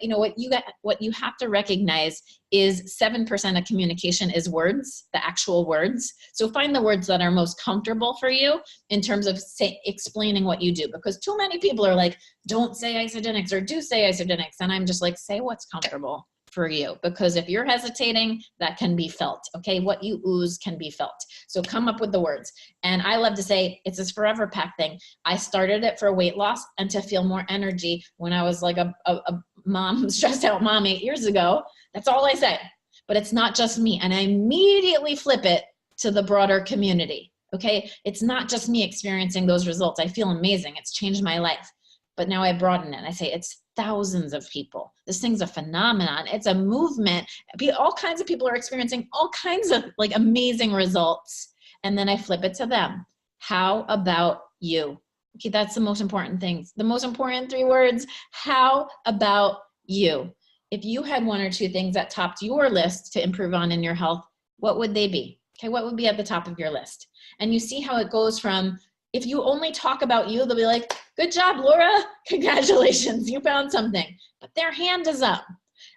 what you have to recognize is 7% of communication is words, the actual words. So find the words that are most comfortable for you in terms of explaining what you do, because too many people are like, don't say isogenics or do say isogenics. And I'm just like, say what's comfortable for you, because if you're hesitating, that can be felt. Okay, what you ooze can be felt. So come up with the words. And I love to say it's this ForeverPak thing. I started it for weight loss and to feel more energy when I was like a mom, stressed out mom 8 years ago. That's all I say. But it's not just me. And I immediately flip it to the broader community. Okay, it's not just me experiencing those results. I feel amazing. It's changed my life. But now I broaden it. I say it's thousands of people. This thing's a phenomenon. It's a movement. All kinds of people are experiencing all kinds of amazing results. And then I flip it to them. How about you? Okay, that's the most important thing. The most important 3 words, how about you? If you had 1 or 2 things that topped your list to improve on in your health, what would they be? Okay, what would be at the top of your list? And you see how it goes from, if you only talk about you, they'll be like, good job, Laura. Congratulations, you found something. But their hand is up.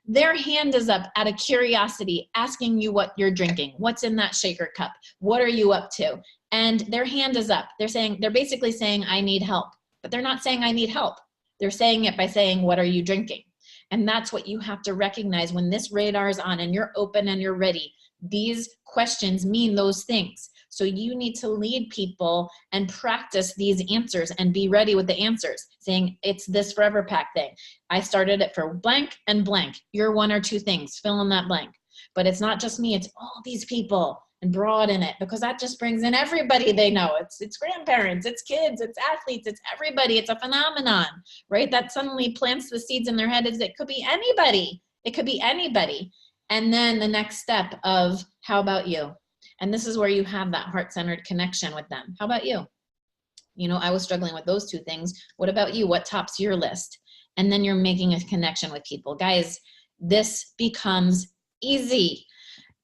Their hand is up out of curiosity, asking you what you're drinking. What's in that shaker cup? What are you up to? And their hand is up. They're basically saying, I need help. But they're not saying I need help. They're saying it by saying, what are you drinking? And that's what you have to recognize when this radar is on and you're open and you're ready. These questions mean those things. So you need to lead people and practice these answers and be ready with the answers, saying it's this ForeverPak thing. I started it for blank and blank. Your 1 or 2 things, fill in that blank. But it's not just me, it's all these people, and broaden it, because that just brings in everybody they know. It's grandparents, it's kids, it's athletes, it's everybody. It's a phenomenon, right? That suddenly plants the seeds in their head. It could be anybody. It could be anybody. And then the next step of, how about you? And this is where you have that heart-centered connection with them. How about you? I was struggling with those 2 things. What about you? What tops your list? And then you're making a connection with people. Guys, this becomes easy.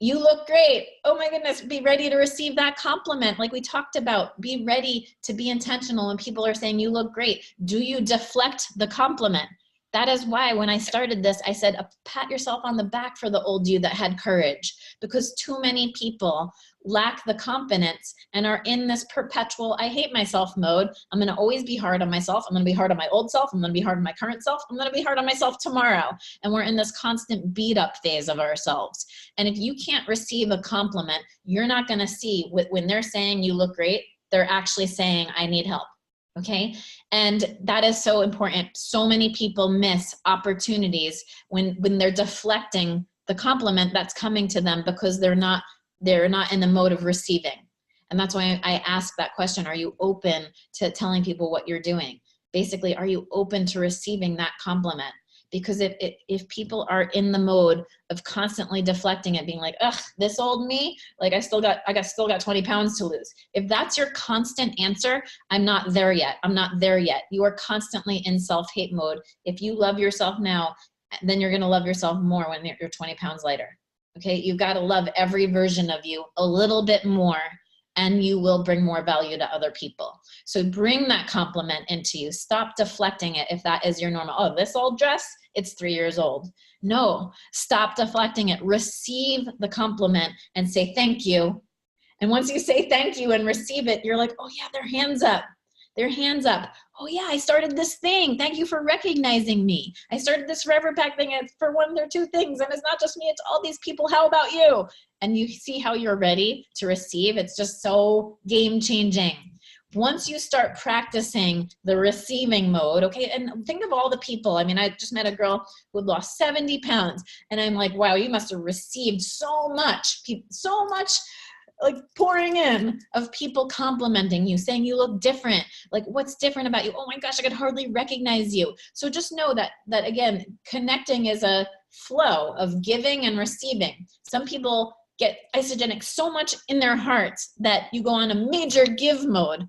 You look great. Oh my goodness, be ready to receive that compliment. Like we talked about, be ready to be intentional when people are saying you look great. Do you deflect the compliment? That is why when I started this, I said, pat yourself on the back for the old you that had courage, because too many people lack the confidence and are in this perpetual, I hate myself mode. I'm going to always be hard on myself. I'm going to be hard on my old self. I'm going to be hard on my current self. I'm going to be hard on myself tomorrow. And we're in this constant beat up phase of ourselves. And if you can't receive a compliment, you're not going to see when they're saying you look great, they're actually saying, I need help. Okay. And that is so important. So many people miss opportunities when they're deflecting the compliment that's coming to them because they're not in the mode of receiving. And that's why I ask that question. Are you open to telling people what you're doing? Basically, are you open to receiving that compliment? Because if people are in the mode of constantly deflecting it, being like, ugh, this old me, like I still got 20 pounds to lose. If that's your constant answer, I'm not there yet. I'm not there yet. You are constantly in self-hate mode. If you love yourself now, then you're going to love yourself more when you're 20 pounds lighter. Okay. You've got to love every version of you a little bit more, and you will bring more value to other people. So bring that compliment into you. Stop deflecting it if that is your normal. Oh, this old dress, it's 3 years old. No, stop deflecting it. Receive the compliment and say thank you. And once you say thank you and receive it, you're like, oh yeah, their hands up. Their hands up. Oh yeah, I started this thing. Thank you for recognizing me. I started this ForeverPak thing for 1 or 2 things. And it's not just me, it's all these people. How about you? And you see how you're ready to receive. It's just so game changing. Once you start practicing the receiving mode, okay, and think of all the people. I mean, I just met a girl who had lost 70 pounds. And I'm like, wow, you must have received so much like pouring in of people complimenting you, saying you look different. Like, what's different about you? Oh my gosh, I could hardly recognize you. So just know that again, connecting is a flow of giving and receiving. Some people get isogenic so much in their hearts that you go on a major give mode,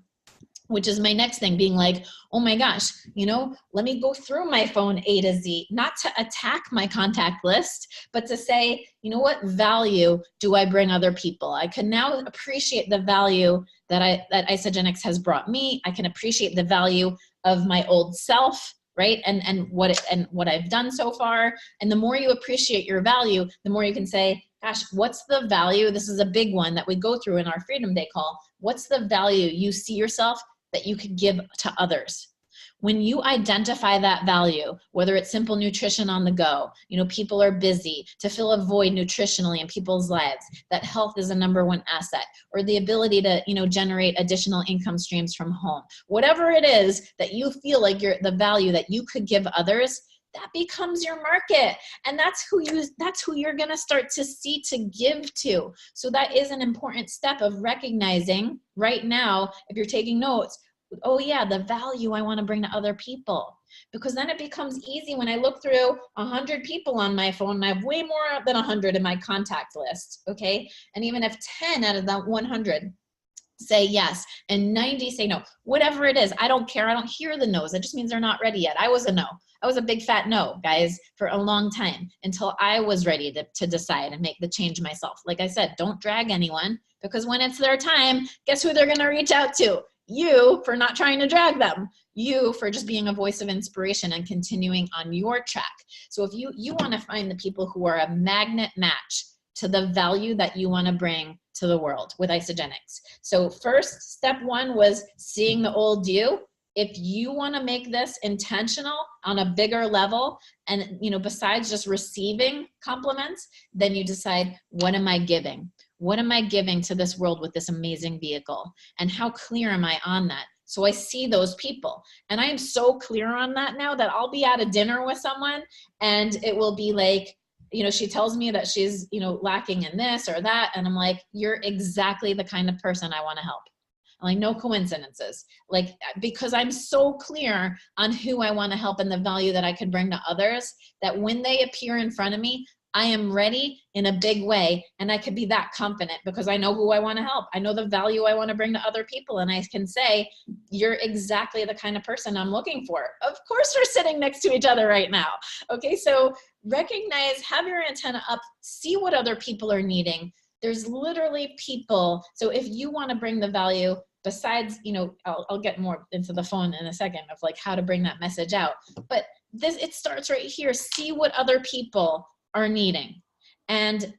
which is my next thing, being like, oh my gosh, let me go through my phone A to Z, not to attack my contact list, but to say, what value do I bring other people? I can now appreciate the value that Isogenics has brought me. I can appreciate the value of my old self, right? And what I've done so far. And the more you appreciate your value, the more you can say, gosh, what's the value? This is a big one that we go through in our Freedom Day call. What's the value you see yourself that you could give to others? When you identify that value, whether it's simple nutrition on the go, people are busy, to fill a void nutritionally in people's lives, that health is a #1 asset, or the ability to, generate additional income streams from home, whatever it is that you feel like the value that you could give others, that becomes your market. And that's who you're going to start to see to give to. So that is an important step of recognizing right now, if you're taking notes, oh yeah, the value I want to bring to other people. Because then it becomes easy when I look through 100 people on my phone, and I have way more than 100 in my contact list, okay? And even if 10 out of that 100 say yes and 90 say no, whatever it is, I don't care. I don't hear the no's. It just means they're not ready yet. I was a no. I was a big fat no, guys, for a long time, until I was ready to decide and make the change myself. Like I said, don't drag anyone, because when it's their time, guess who they're going to reach out to? You, for not trying to drag them. You, for just being a voice of inspiration and continuing on your track. So if you want to find the people who are a magnet match to the value that you want to bring to the world with Isogenics. So first, step 1 was seeing the old you. If you want to make this intentional on a bigger level, and besides just receiving compliments, then you decide, what am I giving? What am I giving to this world with this amazing vehicle? And how clear am I on that? So I see those people. And I am so clear on that now that I'll be at a dinner with someone and it will be like, she tells me that she's, lacking in this or that. And I'm like, you're exactly the kind of person I want to help. I'm like, no coincidences. Like, because I'm so clear on who I want to help and the value that I could bring to others, that when they appear in front of me, I am ready in a big way. And I could be that confident because I know who I want to help. I know the value I want to bring to other people. And I can say, you're exactly the kind of person I'm looking for. Of course, we're sitting next to each other right now. Okay, so recognize, have your antenna up, see what other people are needing. There's literally people. So if you want to bring the value, besides, I'll get more into the phone in a second of like how to bring that message out. But it starts right here. See what other people are needing. And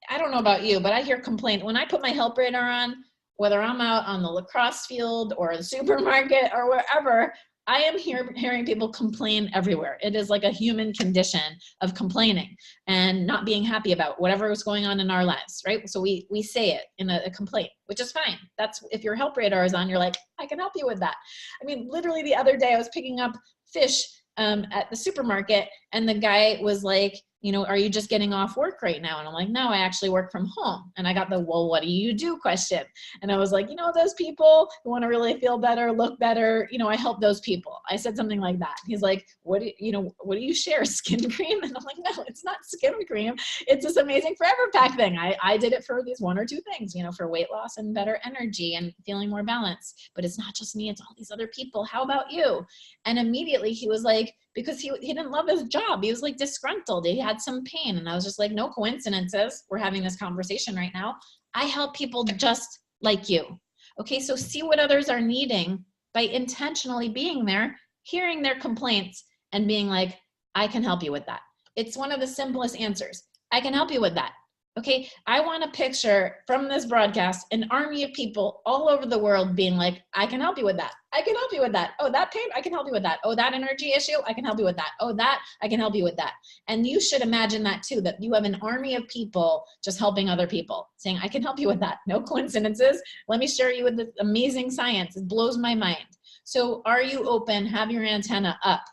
I don't know about you, but I hear complaint when I put my help radar on, whether I'm out on the lacrosse field or the supermarket or wherever, I am hearing people complain everywhere. It is like a human condition of complaining and not being happy about whatever is going on in our lives, right? So we say it in a complaint, which is fine. That's, if your help radar is on, you're like, I can help you with that. I mean, literally the other day I was picking up fish at the supermarket, and the guy was like, are you just getting off work right now? And I'm like, no, I actually work from home. And I got the, well, what do you do question. And I was like, those people who want to really feel better, look better, I help those people. I said something like that. He's like, what do you share, skin cream? And I'm like, no, it's not skin cream. It's this amazing ForeverPak thing. I did it for these 1 or 2 things, for weight loss and better energy and feeling more balanced. But it's not just me, it's all these other people. How about you? And immediately he was like, because he didn't love his job. He was like disgruntled. He had some pain. And I was just like, no coincidences. We're having this conversation right now. I help people just like you. Okay, so see what others are needing by intentionally being there, hearing their complaints, and being like, I can help you with that. It's one of the simplest answers. I can help you with that. Okay, I want to picture from this broadcast an army of people all over the world being like, I can help you with that. I can help you with that. Oh, that pain, I can help you with that. Oh, that energy issue, I can help you with that. Oh, that, I can help you with that. And you should imagine that too, that you have an army of people just helping other people, saying, I can help you with that. No coincidences. Let me share you with this amazing science. It blows my mind. So are you open? Have your antenna up.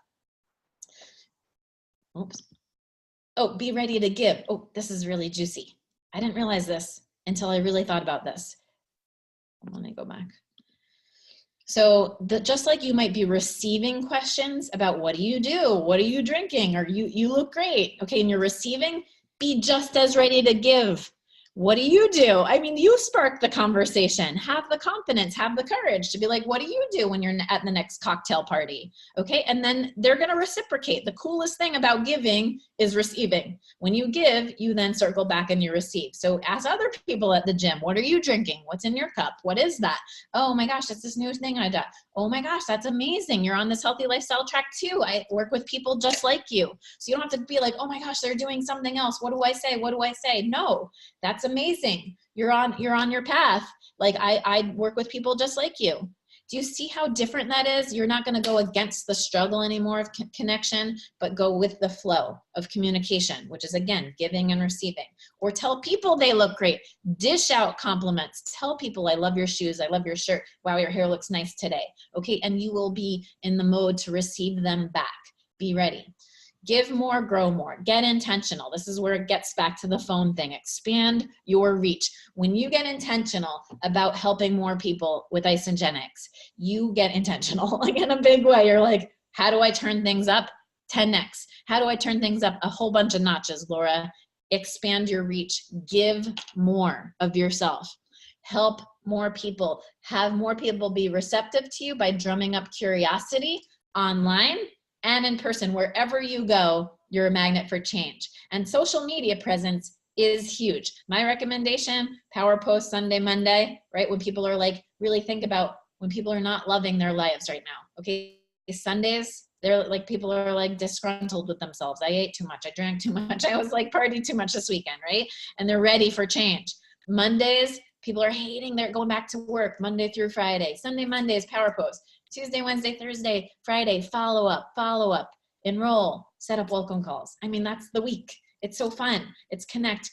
Oops. Oh, be ready to give. Oh, this is really juicy. I didn't realize this. until I really thought about this. Let me go back. So just like you might be receiving questions about what do you do? What are you drinking? Or you look great. Okay, and you're receiving, be just as ready to give. What do you do? I mean, you spark the conversation. Have the confidence, have the courage to be like, what do you do when you're at the next cocktail party? Okay, and then they're gonna reciprocate. The coolest thing about giving is receiving. When you give, you then circle back and you receive. So ask other people at the gym, what are you drinking? What's in your cup? What is that? Oh my gosh, that's this new thing I got. Oh my gosh, that's amazing. You're on this healthy lifestyle track too. I work with people just like you. So you don't have to be like, oh my gosh, they're doing something else. What do I say? What do I say? No, that's amazing. You're on your path. Like I work with people just like you. Do you see how different that is? You're not going to go against the struggle anymore of connection, but go with the flow of communication, which is again, giving and receiving. Or tell people they look great. Dish out compliments. Tell people, I love your shoes. I love your shirt. Wow, your hair looks nice today. Okay, and you will be in the mode to receive them back. Be ready. Give more, grow more. Get intentional. This is where it gets back to the phone thing. Expand your reach. When you get intentional about helping more people with Isogenics, you get intentional, like in a big way. You're like, how do I turn things up 10x? How do I turn things up a whole bunch of notches, Laura? Expand your reach. Give more of yourself. Help more people. Have more people be receptive to you by drumming up curiosity online and in person. Wherever you go, you're a magnet for change. And social media presence is huge. My recommendation, power post Sunday, Monday, right? When people are like, really think about when people are not loving their lives right now. Okay, Sundays, they're like, people are like disgruntled with themselves. I ate too much. I drank too much. I was like partied too much this weekend, right? And they're ready for change. Mondays, people are hating their going back to work Monday through Friday. Sunday, Mondays, power post. Tuesday, Wednesday, Thursday, Friday, follow up, enroll, set up welcome calls. I mean, that's the week. It's so fun. It's connect,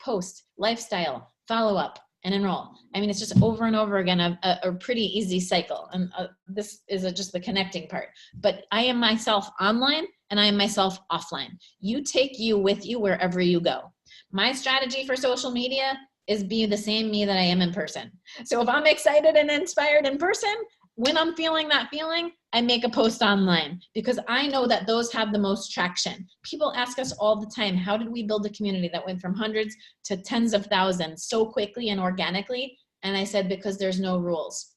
post, lifestyle, follow up, and enroll. I mean, it's just over and over again, a pretty easy cycle. And this is just the connecting part. But I am myself online and I am myself offline. You take you with you wherever you go. My strategy for social media is be the same me that I am in person. So if I'm excited and inspired in person, when I'm feeling that feeling, I make a post online because I know that those have the most traction. People ask us all the time, how did we build a community that went from hundreds to tens of thousands so quickly and organically? And I said, because there's no rules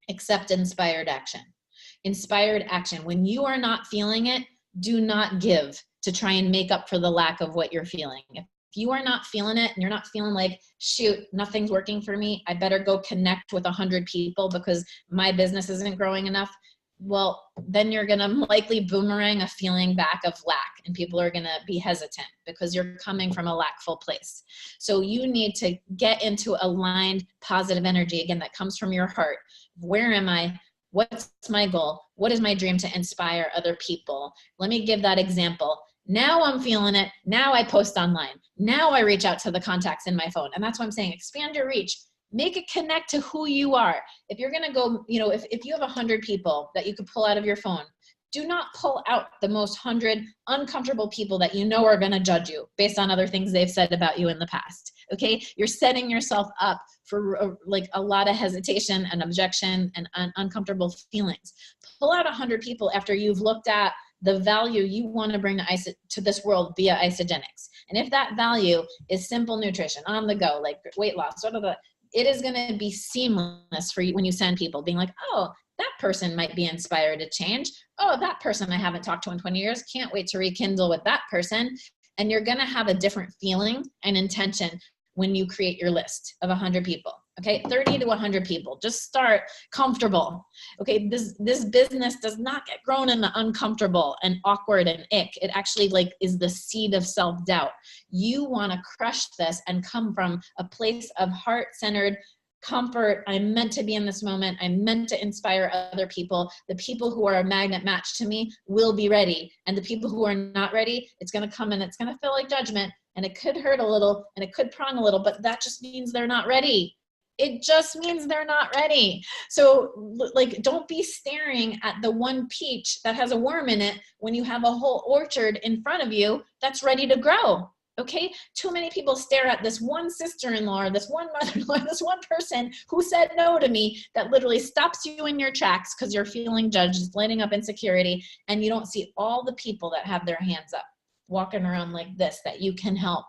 except inspired action. Inspired action. When you are not feeling it, do not give to try and make up for the lack of what you're feeling. If you are not feeling it and you're not feeling like, shoot, nothing's working for me, I better go connect with 100 people because my business isn't growing enough, well, then you're going to likely boomerang a feeling back of lack, and people are going to be hesitant because you're coming from a lackful place. So you need to get into aligned positive energy, again, that comes from your heart. Where am I? What's my goal? What is my dream to inspire other people? Let me give that example. Now I'm feeling it. Now I post online. Now I reach out to the contacts in my phone. And that's what I'm saying. Expand your reach. Make it connect to who you are. If you're going to go, if you have 100 people that you could pull out of your phone, do not pull out the most 100 uncomfortable people that you know are going to judge you based on other things they've said about you in the past. Okay? You're setting yourself up for like a lot of hesitation and objection and uncomfortable feelings. Pull out 100 people after you've looked at the value you want to bring to this world via Isogenics. And if that value is simple nutrition, on the go, like weight loss, it is going to be seamless for you when you send people being like, oh, that person might be inspired to change. Oh, that person I haven't talked to in 20 years. Can't wait to rekindle with that person. And you're going to have a different feeling and intention when you create your list of 100 people. Okay, 30 to 100 people. Just start comfortable. Okay, this business does not get grown in the uncomfortable and awkward and ick. It actually is the seed of self-doubt. You want to crush this and come from a place of heart-centered comfort. I'm meant to be in this moment. I'm meant to inspire other people. The people who are a magnet match to me will be ready. And the people who are not ready, it's going to come and it's going to feel like judgment. And it could hurt a little and it could prong a little, but that just means they're not ready. It just means they're not ready. So don't be staring at the one peach that has a worm in it when you have a whole orchard in front of you that's ready to grow. Okay, too many people stare at this one sister-in-law or this one mother-in-law, this one person who said no to me, that literally stops you in your tracks because you're feeling judged, it's lighting up insecurity, and you don't see all the people that have their hands up, walking around like this, that you can help,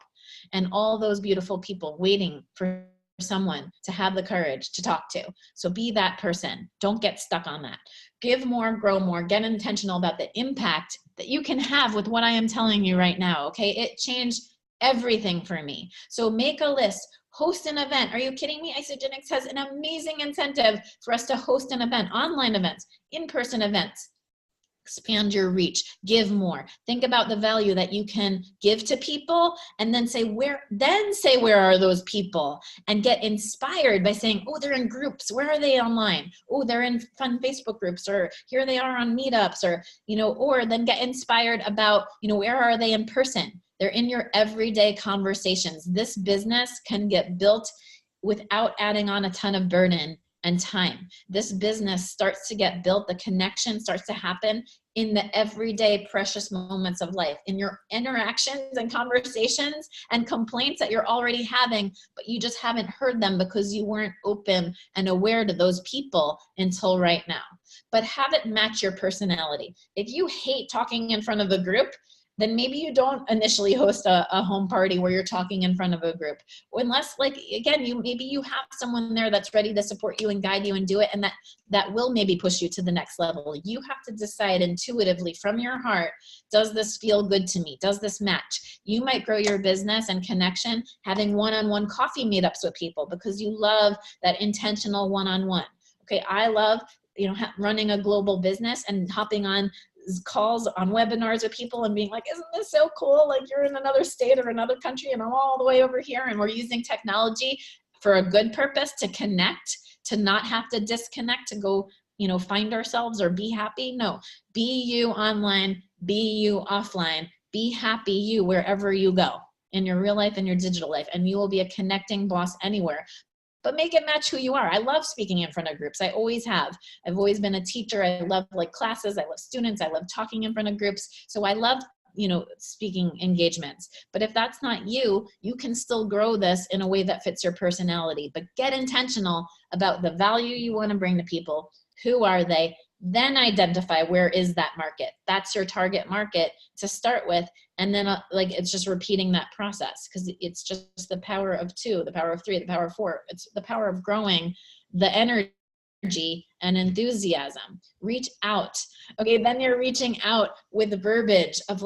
and all those beautiful people waiting for someone to have the courage to talk to. So be that person. Don't get stuck on that. Give more, grow more, get intentional about the impact that you can have with what I am telling you right now, okay? It changed everything for me. So make a list, host an event. Are you kidding me? Isagenix has an amazing incentive for us to host an event, online events, in-person events. Expand your reach, give more. Think about the value that you can give to people, and then say where are those people, and get inspired by saying, oh, they're in groups. Where are they online? Oh, they're in fun Facebook groups, or here they are on meetups, or, or then get inspired about, where are they in person? They're in your everyday conversations. This business can get built without adding on a ton of burden and time. This business starts to get built, the connection starts to happen in the everyday precious moments of life, in your interactions and conversations and complaints that you're already having, but you just haven't heard them because you weren't open and aware to those people until right now. But have it match your personality. If you hate talking in front of a group, then maybe you don't initially host a home party where you're talking in front of a group. Unless, again, maybe you have someone there that's ready to support you and guide you and do it, and that will maybe push you to the next level. You have to decide intuitively from your heart, does this feel good to me? Does this match? You might grow your business and connection having one-on-one coffee meetups with people because you love that intentional one-on-one. Okay, I love running a global business and hopping on calls on webinars with people and being like, isn't this so cool? Like, you're in another state or another country and I'm all the way over here, and we're using technology for a good purpose to connect, to not have to disconnect, to go, find ourselves or be happy. No, be you online, be you offline, be happy you wherever you go in your real life and your digital life, and you will be a connecting boss anywhere. But make it match who you are. I love speaking in front of groups. I always have. I've always been a teacher. I love classes. I love students. I love talking in front of groups. So I love, speaking engagements. But if that's not you, you can still grow this in a way that fits your personality. But get intentional about the value you want to bring to people. Who are they? Then identify where is that market. That's your target market to start with. And then it's just repeating that process, because it's just the power of 2, the power of 3, the power of 4. It's the power of growing the energy and enthusiasm. Reach out. Okay, then you're reaching out with verbiage of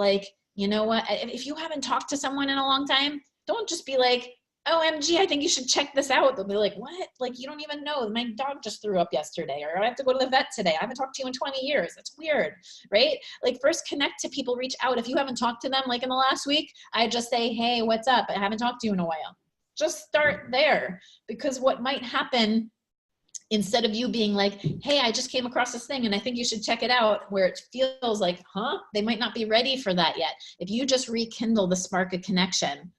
you know what? If you haven't talked to someone in a long time, don't just be like, OMG, I think you should check this out. They'll be like, what? You don't even know. My dog just threw up yesterday, or I have to go to the vet today. I haven't talked to you in 20 years. That's weird, right? First connect to people, reach out. If you haven't talked to them in the last week, I just say, hey, what's up? I haven't talked to you in a while. Just start there, because what might happen, instead of you being like, hey, I just came across this thing and I think you should check it out, where it feels like, they might not be ready for that yet. If you just rekindle the spark of connection,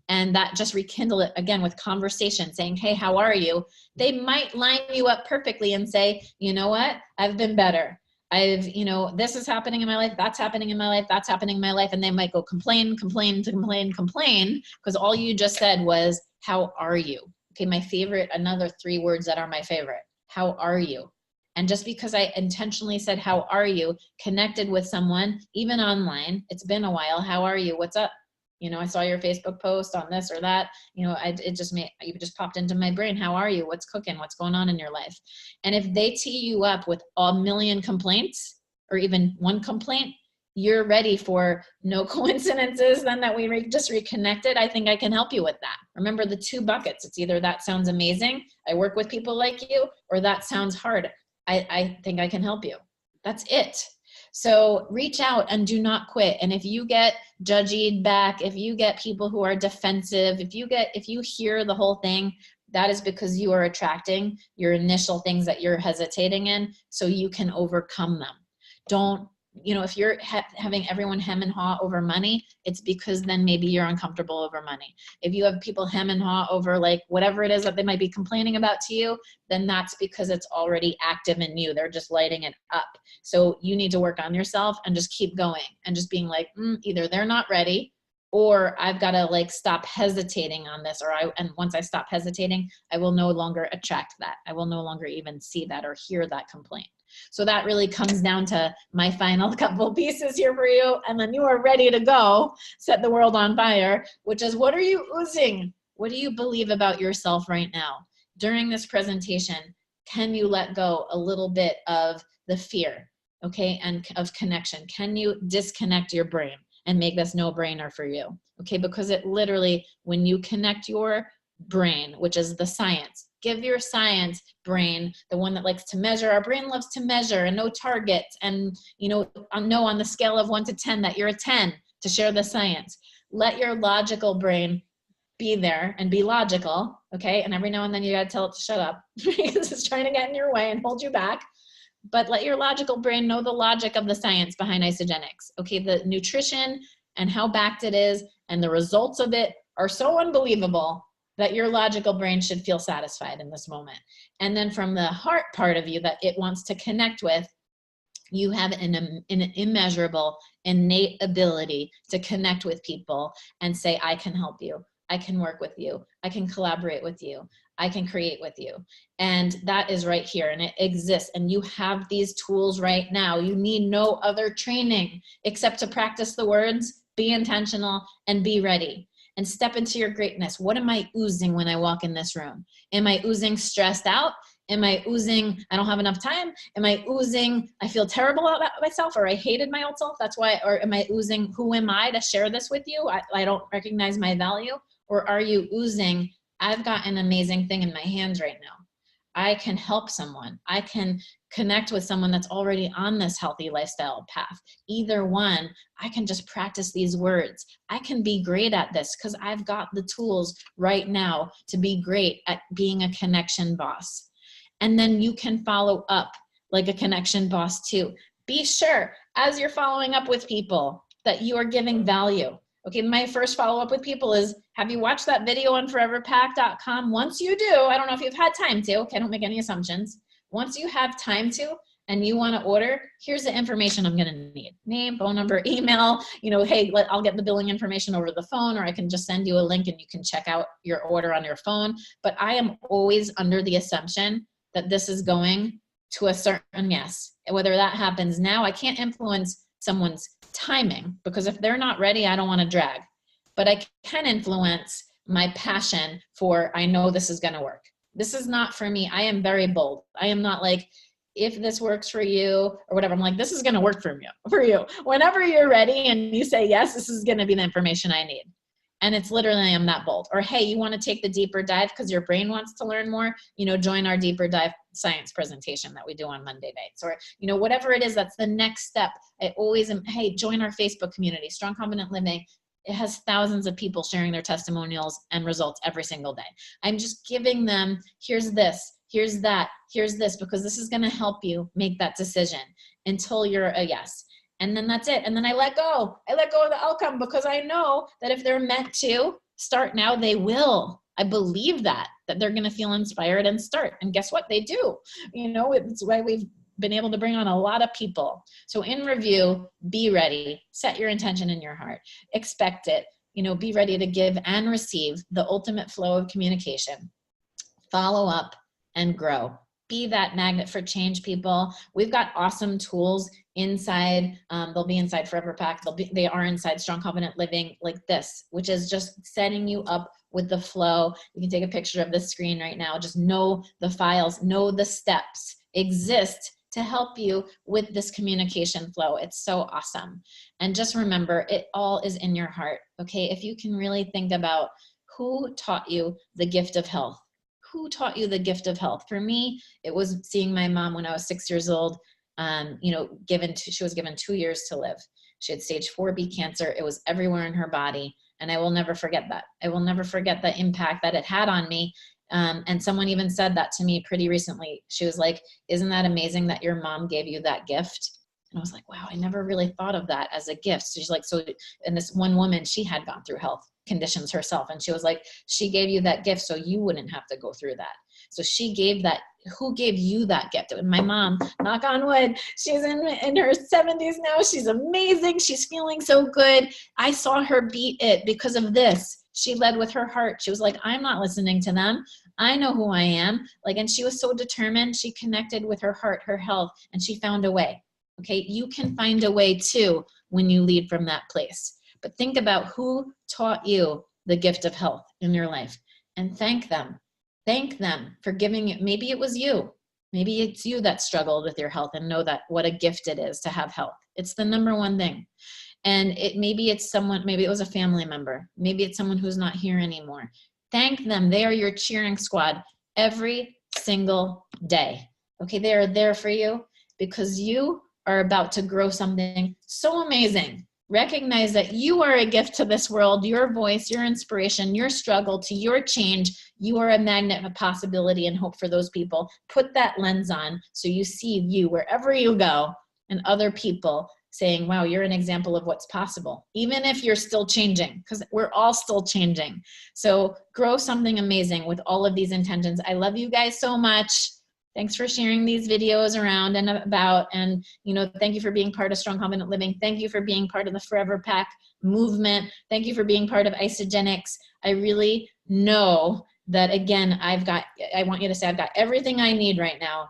and that just rekindle it again with conversation, saying, hey, how are you? They might line you up perfectly and say, you know what? I've been better. This is happening in my life. That's happening in my life. That's happening in my life. And they might go complain, because all you just said was, how are you? Okay, my favorite, another 3 words that are my favorite. How are you? And just because I intentionally said, how are you, connected with someone, even online, it's been a while. How are you? What's up? I saw your Facebook post on this or that, you just popped into my brain. How are you? What's cooking? What's going on in your life? And if they tee you up with a million complaints, or even 1 complaint, you're ready for no coincidences then that we just reconnected. I think I can help you with that. Remember the 2 buckets. It's either that sounds amazing, I work with people like you, or that sounds hard, I think I can help you. That's it. So reach out and do not quit. And if you get judged back, if you get people who are defensive, if you hear the whole thing, that is because you are attracting your initial things that you're hesitating in, so you can overcome them. Don't, if you're having everyone hem and haw over money, it's because then maybe you're uncomfortable over money. If you have people hem and haw over whatever it is that they might be complaining about to you, then that's because it's already active in you. They're just lighting it up. So you need to work on yourself and just keep going and just being like, either they're not ready, or I've got to like stop hesitating on this, and once I stop hesitating, I will no longer attract that. I will no longer even see that or hear that complaint. So that really comes down to my final couple pieces here for you. And then you are ready to go set the world on fire, which is, what are you oozing? What do you believe about yourself right now? During this presentation, can you let go a little bit of the fear, okay, and of connection? Can you disconnect your brain and make this no-brainer for you? Okay, because it literally, when you connect your brain, which is the science, give your science brain, the one that likes to measure. Our brain loves to measure and know targets, and know on the scale of 1 to 10 that you're a 10 to share the science. Let your logical brain be there and be logical, okay? And every now and then you gotta tell it to shut up because it's trying to get in your way and hold you back. But let your logical brain know the logic of the science behind isogenics, okay? The nutrition and how backed it is and the results of it are so unbelievable that your logical brain should feel satisfied in this moment. And then from the heart part of you that it wants to connect with, you have an immeasurable, innate ability to connect with people and say, I can help you. I can work with you. I can collaborate with you. I can create with you. And that is right here, and it exists. And you have these tools right now. You need no other training except to practice the words, be intentional, and be ready. And step into your greatness. What am I oozing when I walk in this room? Am I oozing stressed out? Am I oozing, I don't have enough time? Am I oozing, I feel terrible about myself, or I hated my old self? That's why, or am I oozing, who am I to share this with you? I don't recognize my value. Or are you oozing, I've got an amazing thing in my hands right now. I can help someone. I can connect with someone that's already on this healthy lifestyle path. Either one, I can just practice these words. I can be great at this because I've got the tools right now to be great at being a connection boss. And then you can follow up like a connection boss too. Be sure as you're following up with people that you are giving value. Okay, my first follow-up with people is, have you watched that video on ForeverPak.com? Once you do, I don't know if you've had time to, okay, don't make any assumptions. Once you have time to, and you wanna order, here's the information I'm gonna need. Name, phone number, email, hey, I'll get the billing information over the phone, or I can just send you a link and you can check out your order on your phone. But I am always under the assumption that this is going to a certain yes. Whether that happens now, I can't influence someone's timing, because if they're not ready, I don't want to drag. But I can influence my passion for, I know this is going to work. This is not for me. I am very bold. I am not like, if this works for you or whatever, I'm like, this is going to work for you. Whenever you're ready and you say, yes, this is going to be the information I need. And it's literally, I'm that bold. Or, hey, you want to take the deeper dive because your brain wants to learn more, join our deeper dive science presentation that we do on Monday nights. Or, whatever it is, that's the next step. I always am, hey, join our Facebook community, Strong Confident Living. It has thousands of people sharing their testimonials and results every single day. I'm just giving them, here's this, here's that, here's this, because this is going to help you make that decision until you're a yes. And then that's it. And then I let go. I let go of the outcome, because I know that if they're meant to start now, they will. I believe that they're going to feel inspired and start. And guess what? They do. It's why we've been able to bring on a lot of people. So in review, be ready. Set your intention in your heart. Expect it. Be ready to give and receive the ultimate flow of communication. Follow up and grow. Be that magnet for change, people. We've got awesome tools inside. They'll be inside ForeverPak. They are inside Strong Confident Living, like this, which is just setting you up with the flow. You can take a picture of this screen right now. Just know the files, know the steps exist to help you with this communication flow. It's so awesome. And just remember, it all is in your heart, okay? If you can really think about who taught you the gift of health. Who taught you the gift of health? For me, it was seeing my mom when I was 6 years old. She was given 2 years to live. She had stage 4B cancer. It was everywhere in her body. And I will never forget that. I will never forget the impact that it had on me. And someone even said that to me pretty recently. She was like, isn't that amazing that your mom gave you that gift? And I was like, wow, I never really thought of that as a gift. So she's like, and this one woman, she had gone through health conditions herself. And she was like, she gave you that gift so you wouldn't have to go through that. So she gave that Who gave you that gift? My mom, knock on wood, she's in her 70s now. She's amazing. She's feeling so good. I saw her beat it because of this. She led with her heart. She was like, I'm not listening to them. I know who I am. Like, and she was so determined. She connected with her heart, her health, and she found a way. Okay, you can find a way too when you lead from that place. But think about who taught you the gift of health in your life and thank them. Thank them for giving it. Maybe it was you. Maybe it's you that struggled with your health and know that what a gift it is to have health. It's the number one thing. And maybe it's someone, maybe it was a family member. Maybe it's someone who's not here anymore. Thank them. They are your cheering squad every single day. Okay, they are there for you because you are about to grow something so amazing. Recognize that you are a gift to this world, your voice, your inspiration, your struggle to your change. You are a magnet of possibility and hope for those people. Put that lens on so you see you wherever you go and other people saying, wow, you're an example of what's possible, even if you're still changing, because we're all still changing. So grow something amazing with all of these intentions. I love you guys so much. Thanks for sharing these videos around and about, and thank you for being part of Strong Confident Living. Thank you for being part of the ForeverPak movement. Thank you for being part of Isogenics. I really know that, again, I want you to say, I've got everything I need right now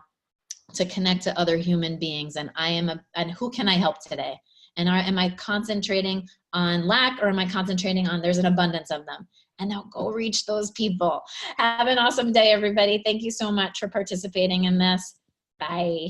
to connect to other human beings, and and who can I help today? And am I concentrating on lack, or am I concentrating on there's an abundance of them? And now go reach those people. Have an awesome day, everybody. Thank you so much for participating in this. Bye.